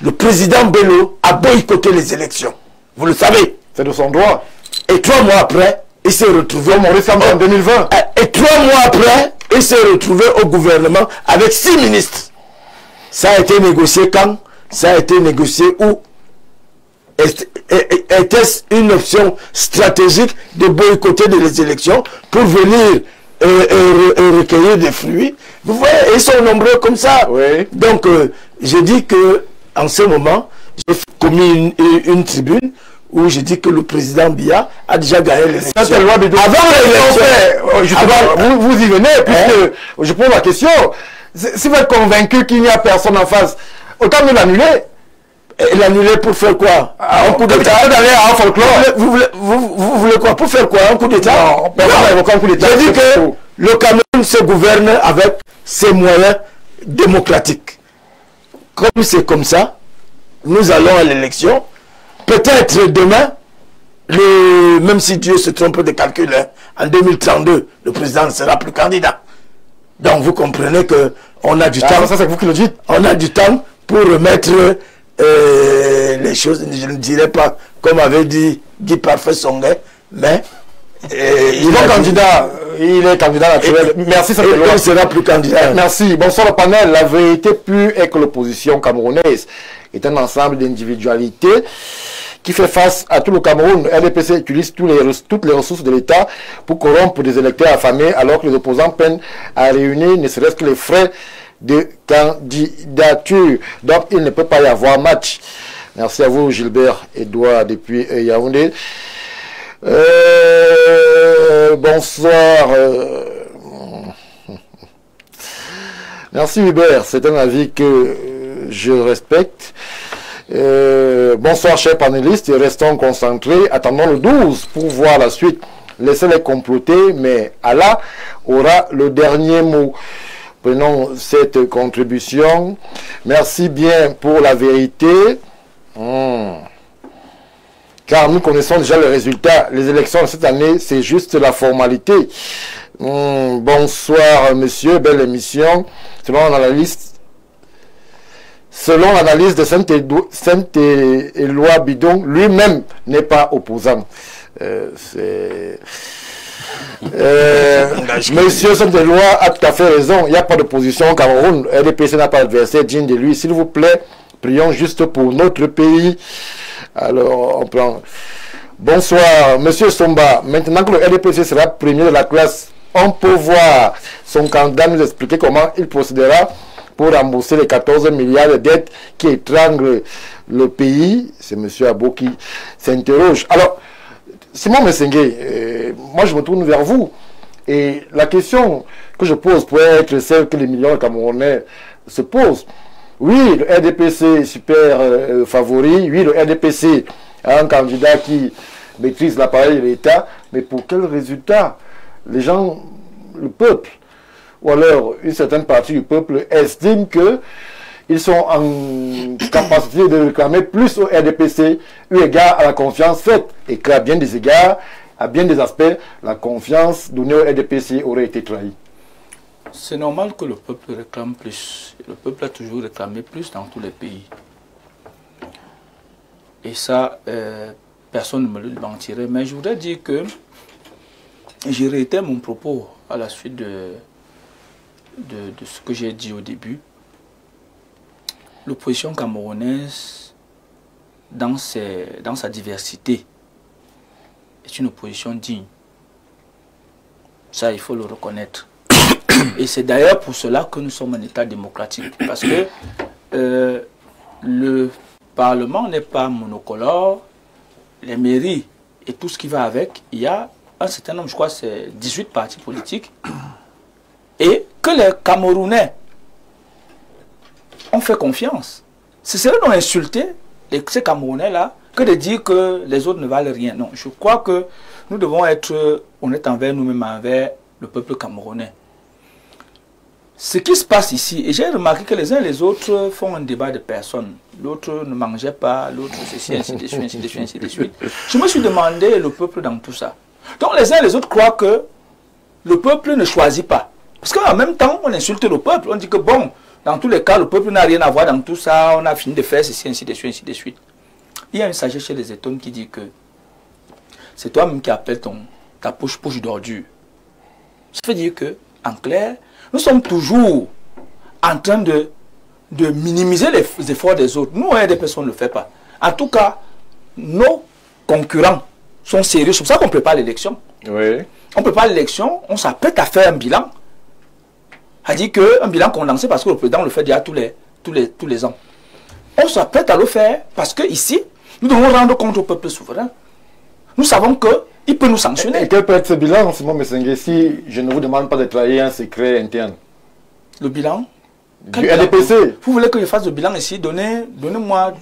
le président Bello a boycotté les élections. Vous le savez. C'est de son droit. Et 3 mois après, il s'est retrouvé en 2020. Et 3 mois après, il s'est retrouvé au gouvernement avec 6 ministres. Ça a été négocié quand? Ça a été négocié où? Était-ce une option stratégique de boycotter les élections pour venir recueillir des fruits? Vous voyez, ils sont nombreux comme ça. Oui. Donc, je dis que en ce moment, j'ai commis une tribune où je dis que le président Biya a déjà gagné l'élection. Avant l'élection, vous y venez, puisque je pose la question. Si vous êtes convaincu qu'il n'y a personne en face, autant mieux l'annuler. L'annuler pour faire quoi? Un coup d'État. Vous voulez quoi? Pour faire quoi? Un coup d'État? Non, un coup d'État. Je dis que le Cameroun se gouverne avec ses moyens démocratiques. Comme c'est comme ça, nous allons à l'élection. Peut-être demain, même si Dieu se trompe de calcul, hein, en 2032, le président ne sera plus candidat. Donc vous comprenez qu'on a du temps. Ça c'est vous qui le dites. On a du temps pour remettre les choses, je ne dirais pas comme avait dit Guy Parfait Songuet, mais il est candidat naturel. Merci, ça il ne sera plus candidat. Merci. Bonsoir le panel. La vérité pure est que l'opposition camerounaise est un ensemble d'individualités qui fait face à tout le Cameroun. RDPC utilise toutes les ressources de l'État pour corrompre des électeurs affamés, alors que les opposants peinent à réunir ne serait-ce que les frais de candidature. Donc il ne peut pas y avoir match. Merci à vous Gilbert Edouard depuis Yaoundé. Bonsoir. Merci Hubert, c'est un avis que je respecte. Bonsoir chers panélistes, restons concentrés, attendons le 12 pour voir la suite. Laissez-les comploter, mais Allah aura le dernier mot. Prenons cette contribution. Merci bien pour la vérité. Car nous connaissons déjà le résultat. Les élections de cette année, c'est juste la formalité. Bonsoir monsieur, belle émission. Selon l'analyse de Saint-Éloi Bidon, lui-même n'est pas opposant. Monsieur Saint-Éloi a tout à fait raison. Il n'y a pas d'opposition au Cameroun. RDPC n'a pas d'adversaire digne de lui. S'il vous plaît, prions juste pour notre pays. Alors, on prend. Bonsoir, monsieur Somba. Maintenant que le RDPC sera premier de la classe, on peut voir son candidat nous expliquer comment il procédera pour rembourser les 14 milliards de dettes qui étranglent le pays. C'est monsieur Abo qui s'interroge. Alors, Simon Messengue, moi je me tourne vers vous. Et la question que je pose pourrait être celle que les millions de Camerounais se posent. Oui, le RDPC est super favori. Oui, le RDPC a un candidat qui maîtrise l'appareil de l'État. Mais pour quel résultat? Les gens, le peuple, ou alors une certaine partie du peuple estime qu'ils sont en capacité de réclamer plus au RDPC eu égard à la confiance faite. Et qu'à bien des égards, à bien des aspects, la confiance donnée au RDPC aurait été trahie. C'est normal que le peuple réclame plus. Le peuple a toujours réclamé plus dans tous les pays. Et ça, personne ne me le mentirait. Mais je voudrais dire que j'ai réitéré mon propos à la suite de ce que j'ai dit au début. L'opposition camerounaise, dans sa diversité, est une opposition digne. Ça, il faut le reconnaître. Et c'est d'ailleurs pour cela que nous sommes un État démocratique. Parce que le Parlement n'est pas monocolore. Les mairies et tout ce qui va avec, il y a un certain nombre, je crois c'est 18 partis politiques. Et que les Camerounais ont fait confiance. Ce serait donc insulter ces Camerounais-là que de dire que les autres ne valent rien. Non, je crois que nous devons être honnêtes envers nous-mêmes, envers le peuple camerounais. Ce qui se passe ici, et j'ai remarqué que les uns et les autres font un débat de personnes. L'autre ne mangeait pas, l'autre ceci, ainsi de suite, ainsi de suite, ainsi de suite. Je me suis demandé le peuple dans tout ça. Donc les uns et les autres croient que le peuple ne choisit pas. Parce qu'en même temps, on insulte le peuple. On dit que bon, dans tous les cas, le peuple n'a rien à voir dans tout ça. On a fini de faire ceci, ainsi de suite, ainsi de suite. Il y a une sagesse chez les étones qui dit que c'est toi-même qui appelles ta poche d'ordure. Ça veut dire que, en clair, nous sommes toujours en train de minimiser les efforts des autres. Nous, des personnes ne le font pas. En tout cas, nos concurrents sont sérieux. C'est pour ça qu'on prépare l'élection. Oui. On prépare l'élection, on s'apprête à faire un bilan. On dit qu'un bilan condensé parce que le président le fait déjà tous les ans. On s'apprête à le faire parce que ici, nous devons rendre compte au peuple souverain. Nous savons qu'il peut nous sanctionner. Et quel peut être ce bilan, Simon Messengue, si je ne vous demande pas de trahir un secret interne? Le bilan, Du RDPC. Vous voulez que je fasse le bilan ici? Donnez-moi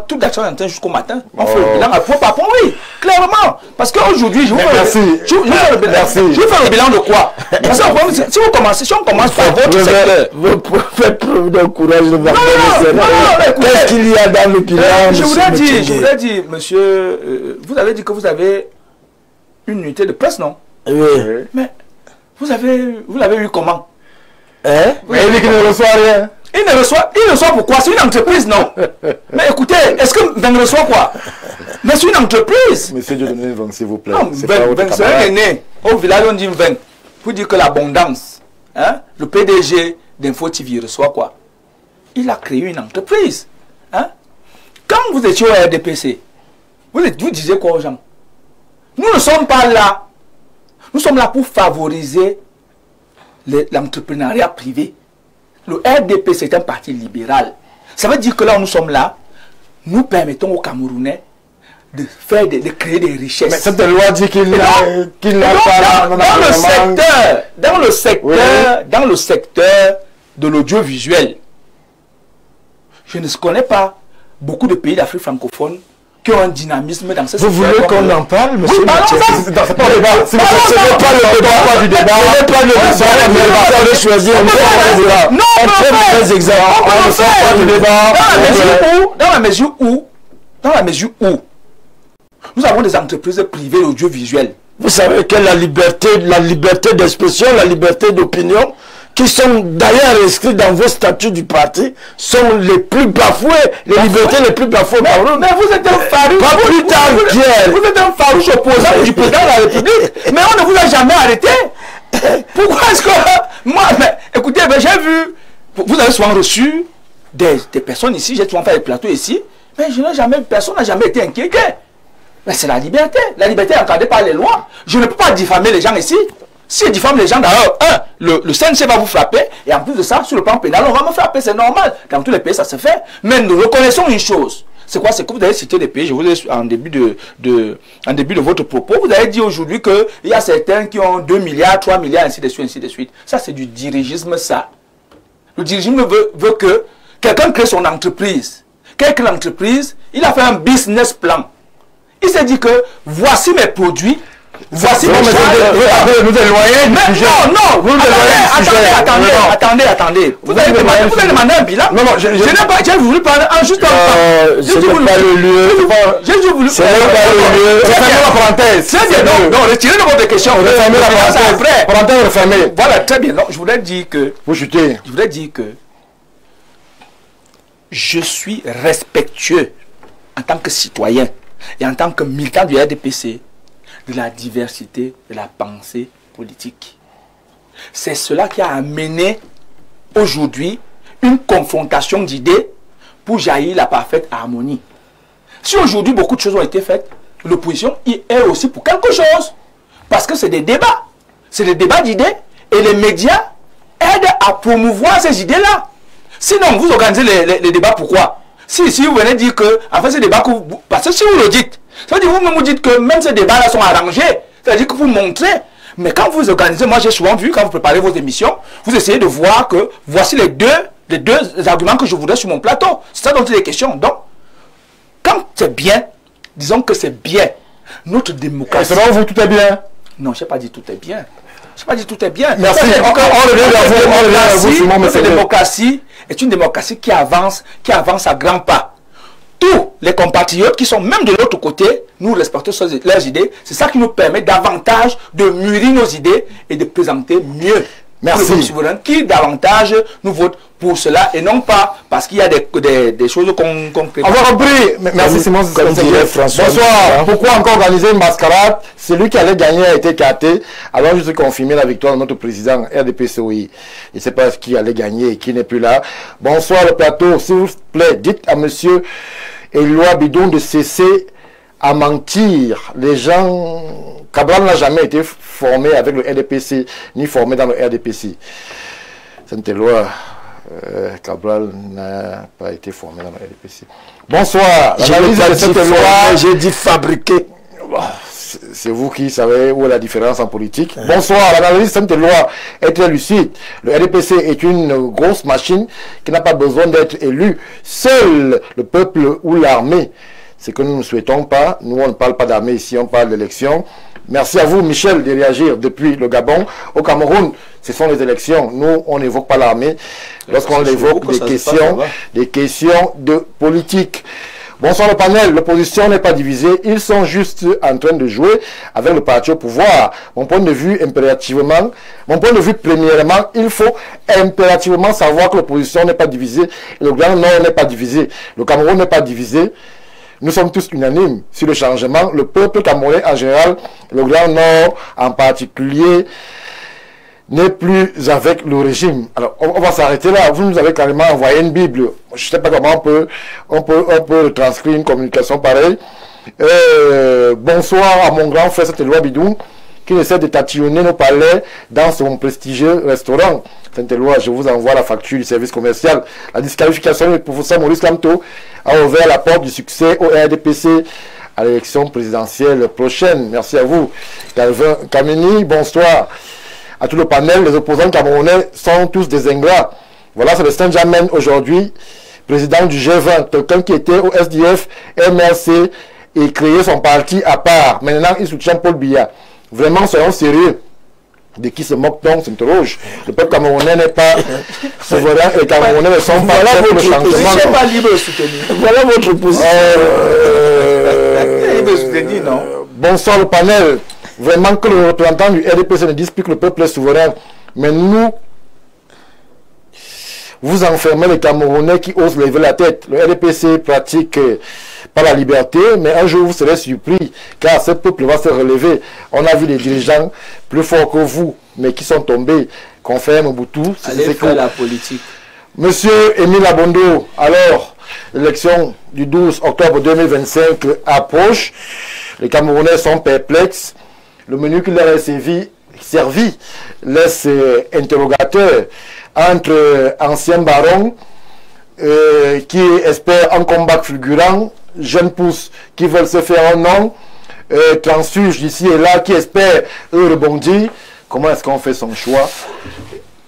toute l'action d'antenne jusqu'au matin. On fait le bilan à point par point, oui, clairement. Parce qu'aujourd'hui, je vais faire le bilan de quoi? Parce que si on commence par votre secteur. Vous faites preuve d'un courage de qu'est-ce qu'il y a dans le bilan? Je voudrais dire, monsieur, vous avez dit que vous avez une unité de presse, non? Oui. Mais vous l'avez eu comment? Mais il dit qu'il ne reçoit rien. Il reçoit pourquoi? C'est une entreprise, non? Mais écoutez, est-ce que Veng reçoit quoi? Mais c'est une entreprise. Monsieur Dieudonné Veng, s'il vous plaît. Non, Veng, c'est un aîné. Au village, on dit Veng. Pour dire que l'abondance, hein? Le PDG d'Info TV reçoit quoi? Il a créé une entreprise. Hein? Quand vous étiez au RDPC, vous disiez quoi aux gens? Nous ne sommes pas là. Nous sommes là pour favoriser l'entrepreneuriat privé. Le RDP, c'est un parti libéral. Ça veut dire que là où nous sommes là, nous permettons aux Camerounais de créer des richesses. Mais cette loi dit qu'il n'a pas dans le secteur de l'audiovisuel, je ne connais pas beaucoup de pays d'Afrique francophone qui ont un dynamisme dans ce secteur. Vous voulez qu'on en parle, monsieur? Oui, parlons-en. C'est pas le débat. Ce n'est pas le débat du débat. Ce n'est pas le débat. On va choisir. Non, des exemples. Dans la mesure où nous avons des entreprises privées audiovisuelles. Vous savez que la liberté d'expression, la liberté d'opinion, qui sont d'ailleurs inscrits dans vos statuts du parti, sont les plus bafoués, les libertés les plus bafouées. Mais vous êtes un farouche. Pas plus tard, vous êtes un farouche opposant du président de la République. Mais on ne vous a jamais arrêté. Pourquoi est-ce que... Moi, mais, écoutez, j'ai vu... Vous avez souvent reçu des personnes ici, j'ai souvent fait des plateaux ici, mais personne n'a jamais été inquiété. Mais c'est la liberté. La liberté est encadrée par les lois. Je ne peux pas diffamer les gens ici. Si je diffame les gens, d'ailleurs, le CNC va vous frapper, et en plus de ça, sur le plan pénal, on va me frapper, c'est normal. Dans tous les pays, ça se fait. Mais nous reconnaissons une chose. C'est quoi? C'est que vous avez cité des pays, je vous ai en début de votre propos, vous avez dit aujourd'hui qu'il y a certains qui ont 2 milliards, 3 milliards, ainsi de suite, ainsi de suite. Ça, c'est du dirigisme, ça. Le dirigisme veut que quelqu'un crée son entreprise. Quelqu'un crée l'entreprise, il a fait un business plan. Il s'est dit que voici mes produits, voici mes charges. Nous éloignons du sujet. Non, vous attendez. Vous avez demandé un bilan. Non, je n'ai pas. J'ai voulu parler juste un ce n'est pas le lieu. J'ai voulu. Ce n'est pas le lieu. Refermez la parenthèse. Non, retirez de votre question. Refermez la parenthèse. Parenthèse refermée. Voilà, très bien. Non, je voudrais dire que. Vous chutez. Je voudrais dire que je suis respectueux en tant que citoyen et en tant que militant du RDPC de la diversité de la pensée politique. C'est cela qui a amené aujourd'hui une confrontation d'idées pour jaillir la parfaite harmonie. Si aujourd'hui beaucoup de choses ont été faites, l'opposition y est aussi pour quelque chose. Parce que c'est des débats. C'est des débats d'idées et les médias aident à promouvoir ces idées-là. Sinon, vous organisez les débats, pourquoi? Si vous venez dire que, en fait, ces débats, parce que si vous le dites, ça veut dire vous-même vous dites que même ces débats-là sont arrangés. C'est-à-dire que vous montrez. Mais quand vous organisez, moi j'ai souvent vu, quand vous préparez vos émissions, vous essayez de voir que voici les deux arguments que je voudrais sur mon plateau. C'est ça dont il est question. Donc, quand c'est bien, disons que c'est bien. Notre démocratie... Et selon vous, tout est bien? Non, je n'ai pas dit tout est bien. Je n'ai pas dit tout est bien. Merci. Notre démocratie est une démocratie qui avance à grands pas. Tous les compatriotes qui sont même de l'autre côté, nous respectons leurs idées. C'est ça qui nous permet davantage de mûrir nos idées et de présenter mieux. Merci. Le souverain qui davantage nous vote pour cela et non pas parce qu'il y a des choses qu'on crée. On va compris. Merci Simon. Bonsoir. Pourquoi encore organiser une mascarade? Celui qui allait gagner a été capté. Alors je suis confirmé la victoire de notre président RDPCOI. Je ne sais pas qui allait gagner et qui n'est plus là. Bonsoir le plateau. S'il vous plaît, dites à monsieur Éloi Bidon de cesser à mentir. Les gens... Cabral n'a jamais été formé avec le RDPC, ni formé dans le RDPC. Cette loi, Cabral n'a pas été formé dans le RDPC. Bonsoir. L'analyse de cette loi, j'ai dit fabriquer. c'est vous qui savez où est la différence en politique. Bonsoir, l'analyse de loi est très lucide. Le RDPC est une grosse machine qui n'a pas besoin d'être élue. Seul le peuple ou l'armée, c'est que nous ne souhaitons pas. Nous, on ne parle pas d'armée ici, on parle d'élection. Merci à vous, Michel, de réagir depuis le Gabon. Au Cameroun, ce sont les élections. Nous, on n'évoque pas l'armée. Lorsqu'on évoque des questions de politique. Bonsoir le panel, l'opposition n'est pas divisée, ils sont juste en train de jouer avec le parti au pouvoir. Mon point de vue, premièrement, il faut impérativement savoir que l'opposition n'est pas divisée, et le Grand Nord n'est pas divisé, le Cameroun n'est pas divisé. Nous sommes tous unanimes sur le changement, le peuple camerounais en général, le Grand Nord en particulier, n'est plus avec le régime. Alors, on va s'arrêter là. Vous nous avez carrément envoyé une Bible. Je ne sais pas comment on peut transcrire une communication pareille. Bonsoir à mon grand frère Saint-Éloi Bidou, qui essaie de tatillonner nos palais dans son prestigieux restaurant. Saint-Éloi, je vous envoie la facture du service commercial. La disqualification du professeur Maurice Lamto a ouvert la porte du succès au RDPC à l'élection présidentielle prochaine. Merci à vous. Calvin Kameni, bonsoir. À tout le panel, les opposants camerounais sont tous des ingrats. Voilà, c'est le Saint-Germain aujourd'hui, président du G20, quelqu'un qui était au SDF, MRC et créé son parti à part. Maintenant, il soutient Paul Biya. Vraiment, soyons sérieux. De qui se moque-t-on, s'interroge. Le peuple camerounais n'est pas souverain et les Camerounais ne sont pas là pour le changement. Je ne suis pas libre de soutenir. Voilà votre position. Libre de soutenir, non? Bonsoir le panel. Vraiment que le représentant du RDPC ne dise plus que le peuple est souverain. Mais nous, vous enfermez les Camerounais qui osent lever la tête. Le RDPC pratique pas la liberté, mais un jour vous serez surpris, car ce peuple va se relever. On a vu des dirigeants plus forts que vous, mais qui sont tombés. Confère Mobutu. Allez faire la politique. Monsieur Émile Abondo, alors, l'élection du 12 octobre 2025 approche. Les Camerounais sont perplexes. Le menu qui leur est servi laisse interrogateur entre anciens barons qui espèrent un combat fulgurant, jeunes pousses qui veulent se faire un nom, transfuges d'ici et là qui espèrent rebondir. Comment est-ce qu'on fait son choix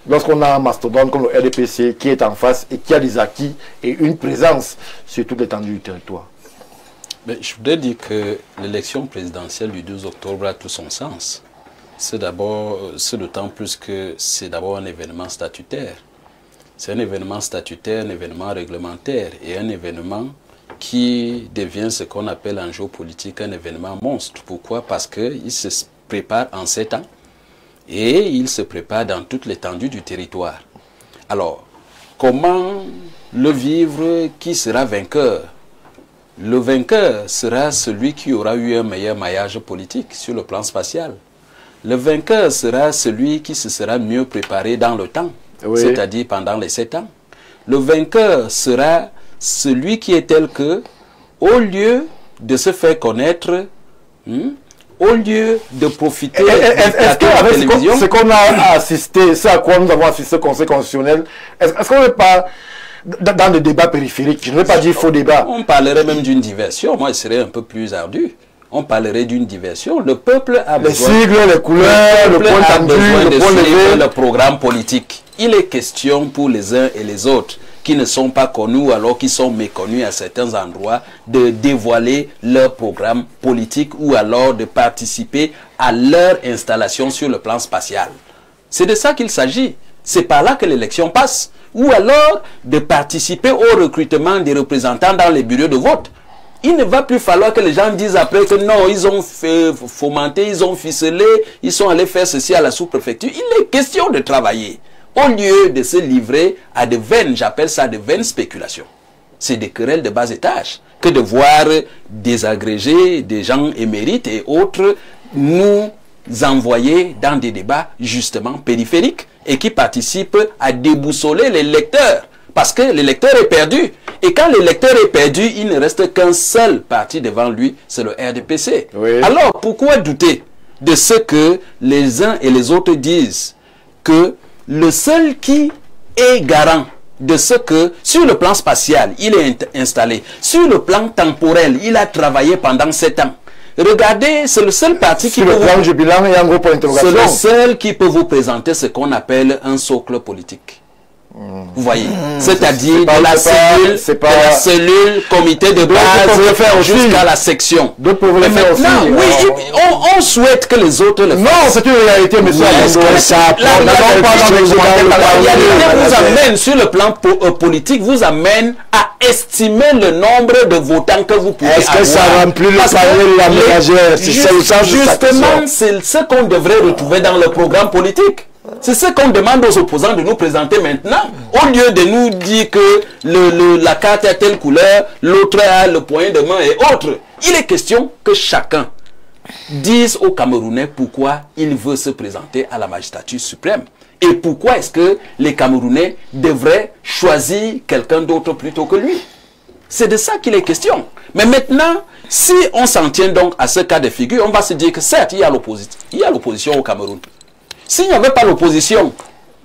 lorsqu'on a un mastodonte comme le RDPC qui est en face et qui a des acquis et une présence sur toute l'étendue du territoire? Mais je voudrais dire que l'élection présidentielle du 12 octobre a tout son sens. C'est d'autant plus que c'est d'abord un événement statutaire. C'est un événement statutaire, un événement réglementaire et un événement qui devient ce qu'on appelle en géopolitique un événement monstre. Pourquoi? Parce qu'il se prépare en 7 ans et il se prépare dans toute l'étendue du territoire. Alors, comment le vivre? Qui sera vainqueur? Le vainqueur sera celui qui aura eu un meilleur maillage politique sur le plan spatial. Le vainqueur sera celui qui se sera mieux préparé dans le temps, oui, c'est-à-dire pendant les 7 ans. Le vainqueur sera celui qui est tel que, au lieu de se faire connaître, au lile de profiter de la télévision... Ce qu'on a assisté, ce à quoi nous avons assisté au Conseil constitutionnel, est-ce qu'on n'est pas dans des débats périphériques? Je ne vais pas dire faux débat. On parlerait même d'une diversion. Moi, ce serait un peu plus ardu. On parlerait d'une diversion. Le peuple a besoin... Les sigles, les couleurs, le point tendu, le point levé. Le programme politique. Il est question pour les uns et les autres qui ne sont pas connus alors qu'ils sont méconnus à certains endroits de dévoiler leur programme politique ou alors de participer à leur installation sur le plan spatial. C'est de ça qu'il s'agit. C'est par là que l'élection passe. Ou alors de participer au recrutement des représentants dans les bureaux de vote. Il ne va plus falloir que les gens disent après que non, ils ont fomenté, ils ont ficelé, ils sont allés faire ceci à la sous-préfecture. Il est question de travailler. Au lieu de se livrer à de vaines, j'appelle ça de vaines spéculations. C'est des querelles de bas étage que de voir des agrégés, des gens émérites et autres nous envoyer dans des débats justement périphériques et qui participent à déboussoler les lecteurs. Parce que l'électeur est perdu. Et quand l'électeur est perdu, il ne reste qu'un seul parti devant lui, c'est le RDPC. Oui. Alors, pourquoi douter de ce que les uns et les autres disent? Que le seul qui est garant de ce que, sur le plan spatial, il est installé, sur le plan temporel, il a travaillé pendant 7 ans. regardez, c'est le seul parti qui Sur le plan du bilan, il y a un gros point c'est d'interrogation. le seul qui peut vous présenter ce qu'on appelle un socle politique. Vous voyez, c'est-à-dire de la cellule, comité de base jusqu'à la section. D'autres peuvent le faire aussi. Oui, on souhaite que les autres le fassent. Non, c'est une réalité, monsieur. La réalité vous amène, sur le plan politique, vous amène à estimer le nombre de votants que vous pouvez avoir. Est-ce que ça remplit le panier de la ménagère? Justement, c'est ce qu'on devrait retrouver dans le programme politique. C'est ce qu'on demande aux opposants de nous présenter maintenant. Au lieu de nous dire que la carte a telle couleur, l'autre a le point de main et autres. Il est question que chacun dise aux Camerounais pourquoi il veut se présenter à la magistrature suprême. Et pourquoi est-ce que les Camerounais devraient choisir quelqu'un d'autre plutôt que lui. C'est de ça qu'il est question. Mais maintenant, si on s'en tient donc à ce cas de figure, on va se dire que certes, il y a l'opposition au Cameroun. S'il n'y avait pas l'opposition,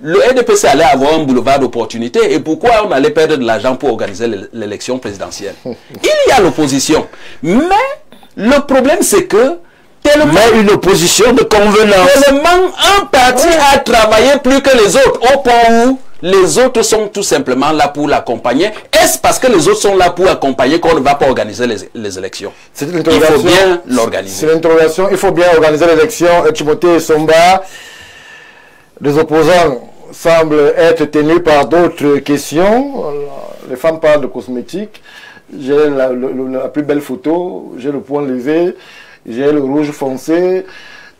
le RDPC allait avoir un boulevard d'opportunités. Et pourquoi on allait perdre de l'argent pour organiser l'élection présidentielle? Il y a l'opposition. Mais le problème, c'est que tellement une opposition de convenance. Tellement un parti a travaillé plus que les autres, au point où les autres sont tout simplement là pour l'accompagner. Est-ce parce que les autres sont là pour accompagner qu'on ne va pas organiser les élections? Il faut bien l'organiser. C'est l'interrogation. Il faut bien organiser l'élection. Timothée Somba, les opposants semblent être tenus par d'autres questions. Les femmes parlent de cosmétiques. J'ai la plus belle photo. J'ai le point levé. J'ai le rouge foncé.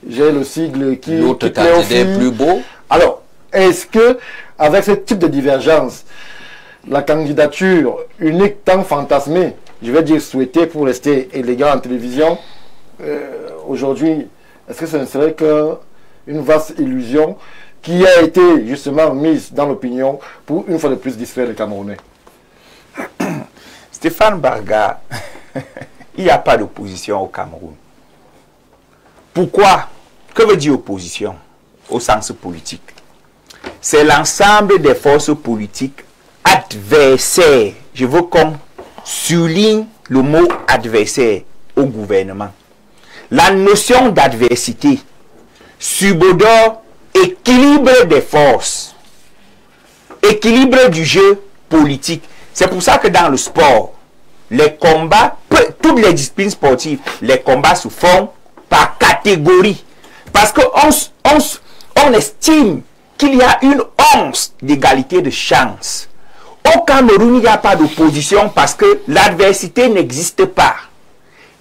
J'ai le sigle qui est plus beau. Alors, est-ce que, avec ce type de divergence, la candidature unique tant fantasmée, je vais dire souhaitée pour rester élégant en télévision, aujourd'hui, est-ce que ce ne serait qu'une vaste illusion qui a été justement mise dans l'opinion pour une fois de plus distraire les Camerounais? Stéphane Barga, il n'y a pas d'opposition au Cameroun. Pourquoi? Que veut dire opposition au sens politique? C'est l'ensemble des forces politiques adversaires. Je veux qu'on souligne le mot adversaire au gouvernement. La notion d'adversité subodore équilibre des forces, équilibre du jeu politique. C'est pour ça que dans le sport, les combats, toutes les disciplines sportives, les combats se font par catégorie. Parce qu'on estime qu'il y a une once d'égalité de chance. Au Cameroun, il n'y a pas d'opposition parce que l'adversité n'existe pas.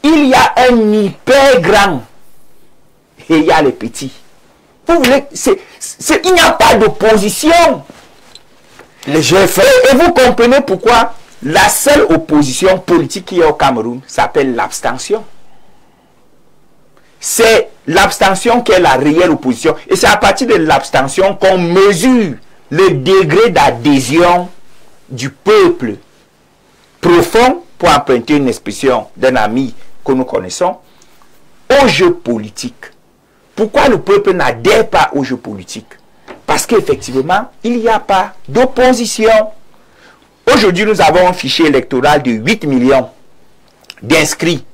Il y a un hyper grand et il y a les petits. Vous voulez, il n'y a pas d'opposition. Et vous comprenez pourquoi la seule opposition politique qui est au Cameroun s'appelle l'abstention. C'est l'abstention qui est la réelle opposition. Et c'est à partir de l'abstention qu'on mesure le degré d'adhésion du peuple profond, pour emprunter une expression d'un ami que nous connaissons, au jeu politique. Pourquoi le peuple n'adhère pas au jeu politique? Parce qu'effectivement, il n'y a pas d'opposition. Aujourd'hui, nous avons un fichier électoral de 8 millions d'inscrits.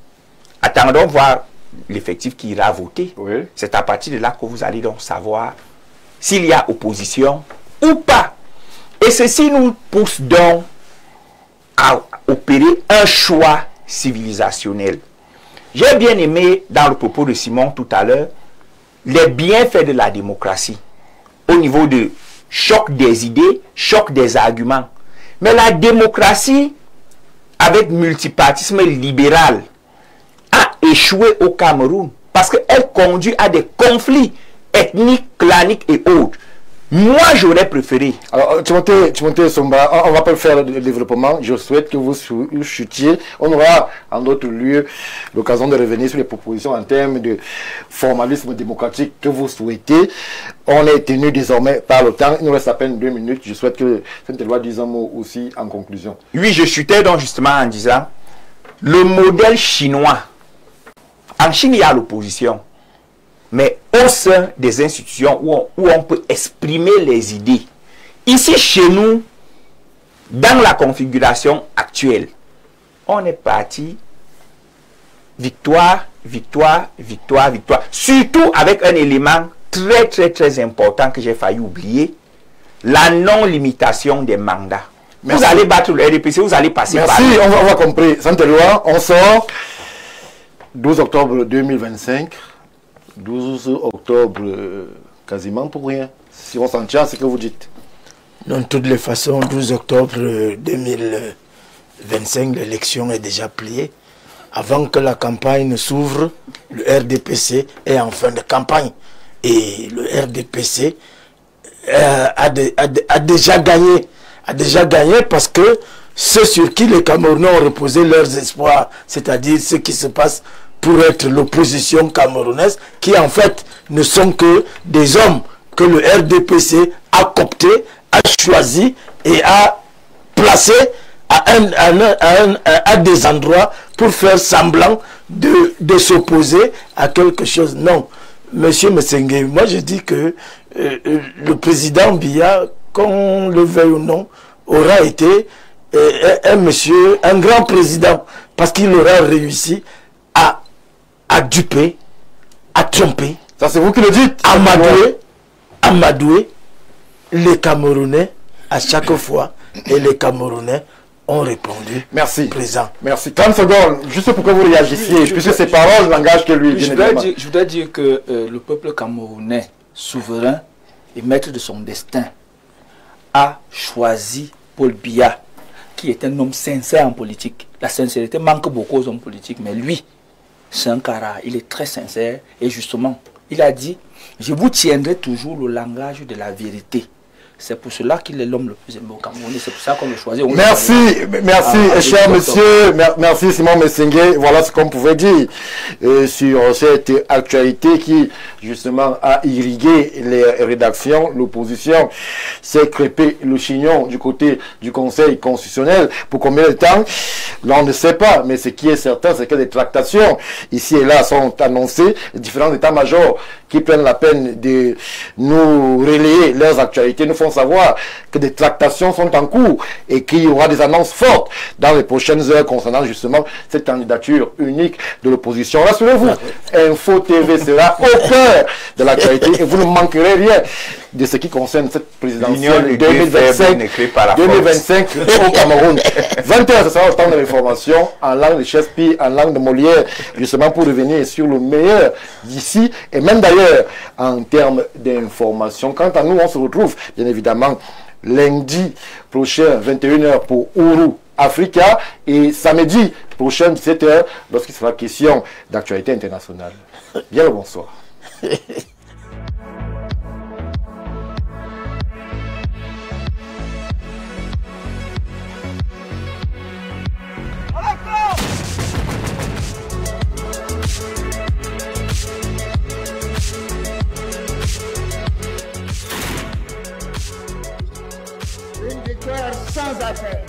Attendons voir l'effectif qui ira voter. Oui. C'est à partir de là que vous allez donc savoir s'il y a opposition ou pas. Et ceci nous pousse donc à opérer un choix civilisationnel. J'ai bien aimé dans le propos de Simon tout à l'heure les bienfaits de la démocratie au niveau de choc des idées, choc des arguments. Mais la démocratie avec multipartisme libéral a échoué au Cameroun parce qu'elle conduit à des conflits ethniques, claniques et autres. Moi, j'aurais préféré. Alors, Timothée Somba, on ne va pas faire le développement. Je souhaite que vous chutiez. On aura, en d'autres lieux, l'occasion de revenir sur les propositions en termes de formalisme démocratique que vous souhaitez. On est tenu désormais par le temps. Il nous reste à peine 2 minutes. Je souhaite que cette loi dise un mot aussi en conclusion. Oui, je chutais donc justement en disant le modèle chinois. En Chine, il y a l'opposition. Mais au sein des institutions où on peut exprimer les idées. Ici, chez nous, dans la configuration actuelle, on est parti victoire victoire, victoire, victoire. Surtout avec un élément très, très, très important que j'ai failli oublier, la non-limitation des mandats. Merci. Vous allez battre le RDPC, vous allez passer par... Merci, on va compris. Santé-Loi, on sort 12 octobre 2025. 12 octobre, quasiment pour rien. Si on s'en tient, c'est ce que vous dites. De toutes les façons, 12 octobre 2025, l'élection est déjà pliée. Avant que la campagne ne s'ouvre, le RDPC est en fin de campagne. Et le RDPC a déjà gagné. A déjà gagné parce que ceux sur qui les Camerounais ont reposé leurs espoirs, c'est-à-dire ce qui se passe pour être l'opposition camerounaise, qui en fait ne sont que des hommes que le RDPC a cooptés, a choisi et a placé à des endroits pour faire semblant de s'opposer à quelque chose. Non, monsieur Messengue, moi je dis que le président Biya, qu'on le veuille ou non, aura été un grand président, parce qu'il aura réussi à duper, à tromper. Ça c'est vous qui le dites. Amadouer les Camerounais à chaque fois, et les Camerounais ont répondu. Merci. Présent. Merci. 30 secondes, juste pour que vous réagissiez, puisque ces paroles n'engagent que lui. Je voudrais dire que le peuple camerounais, souverain et maître de son destin, a choisi Paul Biya, qui est un homme sincère en politique. La sincérité manque beaucoup aux hommes politiques, mais lui, c'est un cara, il est très sincère, et justement, il a dit, je vous tiendrai toujours le langage de la vérité. C'est pour cela qu'il est l'homme le plus aimé au Cameroun. C'est pour ça qu'on le choisit. Merci, cher monsieur. Merci Simon Messengue. Voilà ce qu'on pouvait dire sur cette actualité qui, justement, a irrigué les rédactions. L'opposition s'est crêpé le chignon du côté du Conseil constitutionnel. Pour combien de temps? Là, on ne sait pas. Mais ce qui est certain, c'est que des tractations, ici et là, sont annoncées. Les différents états-majors qui prennent la peine de nous relayer leurs actualités nous font savoir que des tractations sont en cours et qu'il y aura des annonces fortes dans les prochaines heures concernant justement cette candidature unique de l'opposition. Rassurez-vous, Info TV sera au cœur de l'actualité et vous ne manquerez rien de ce qui concerne cette présidentielle 2025 au Cameroun. 20h, ce sera le temps de l'information en langue de Shakespeare, en langue de Molière, justement pour revenir sur le meilleur d'ici et même d'ailleurs en termes d'information. Quant à nous, on se retrouve bien évidemment lundi prochain, 21h pour Ourou Africa et samedi prochain, 17h, lorsqu'il sera question d'actualité internationale. Bien le bonsoir. Une victoire sans appel.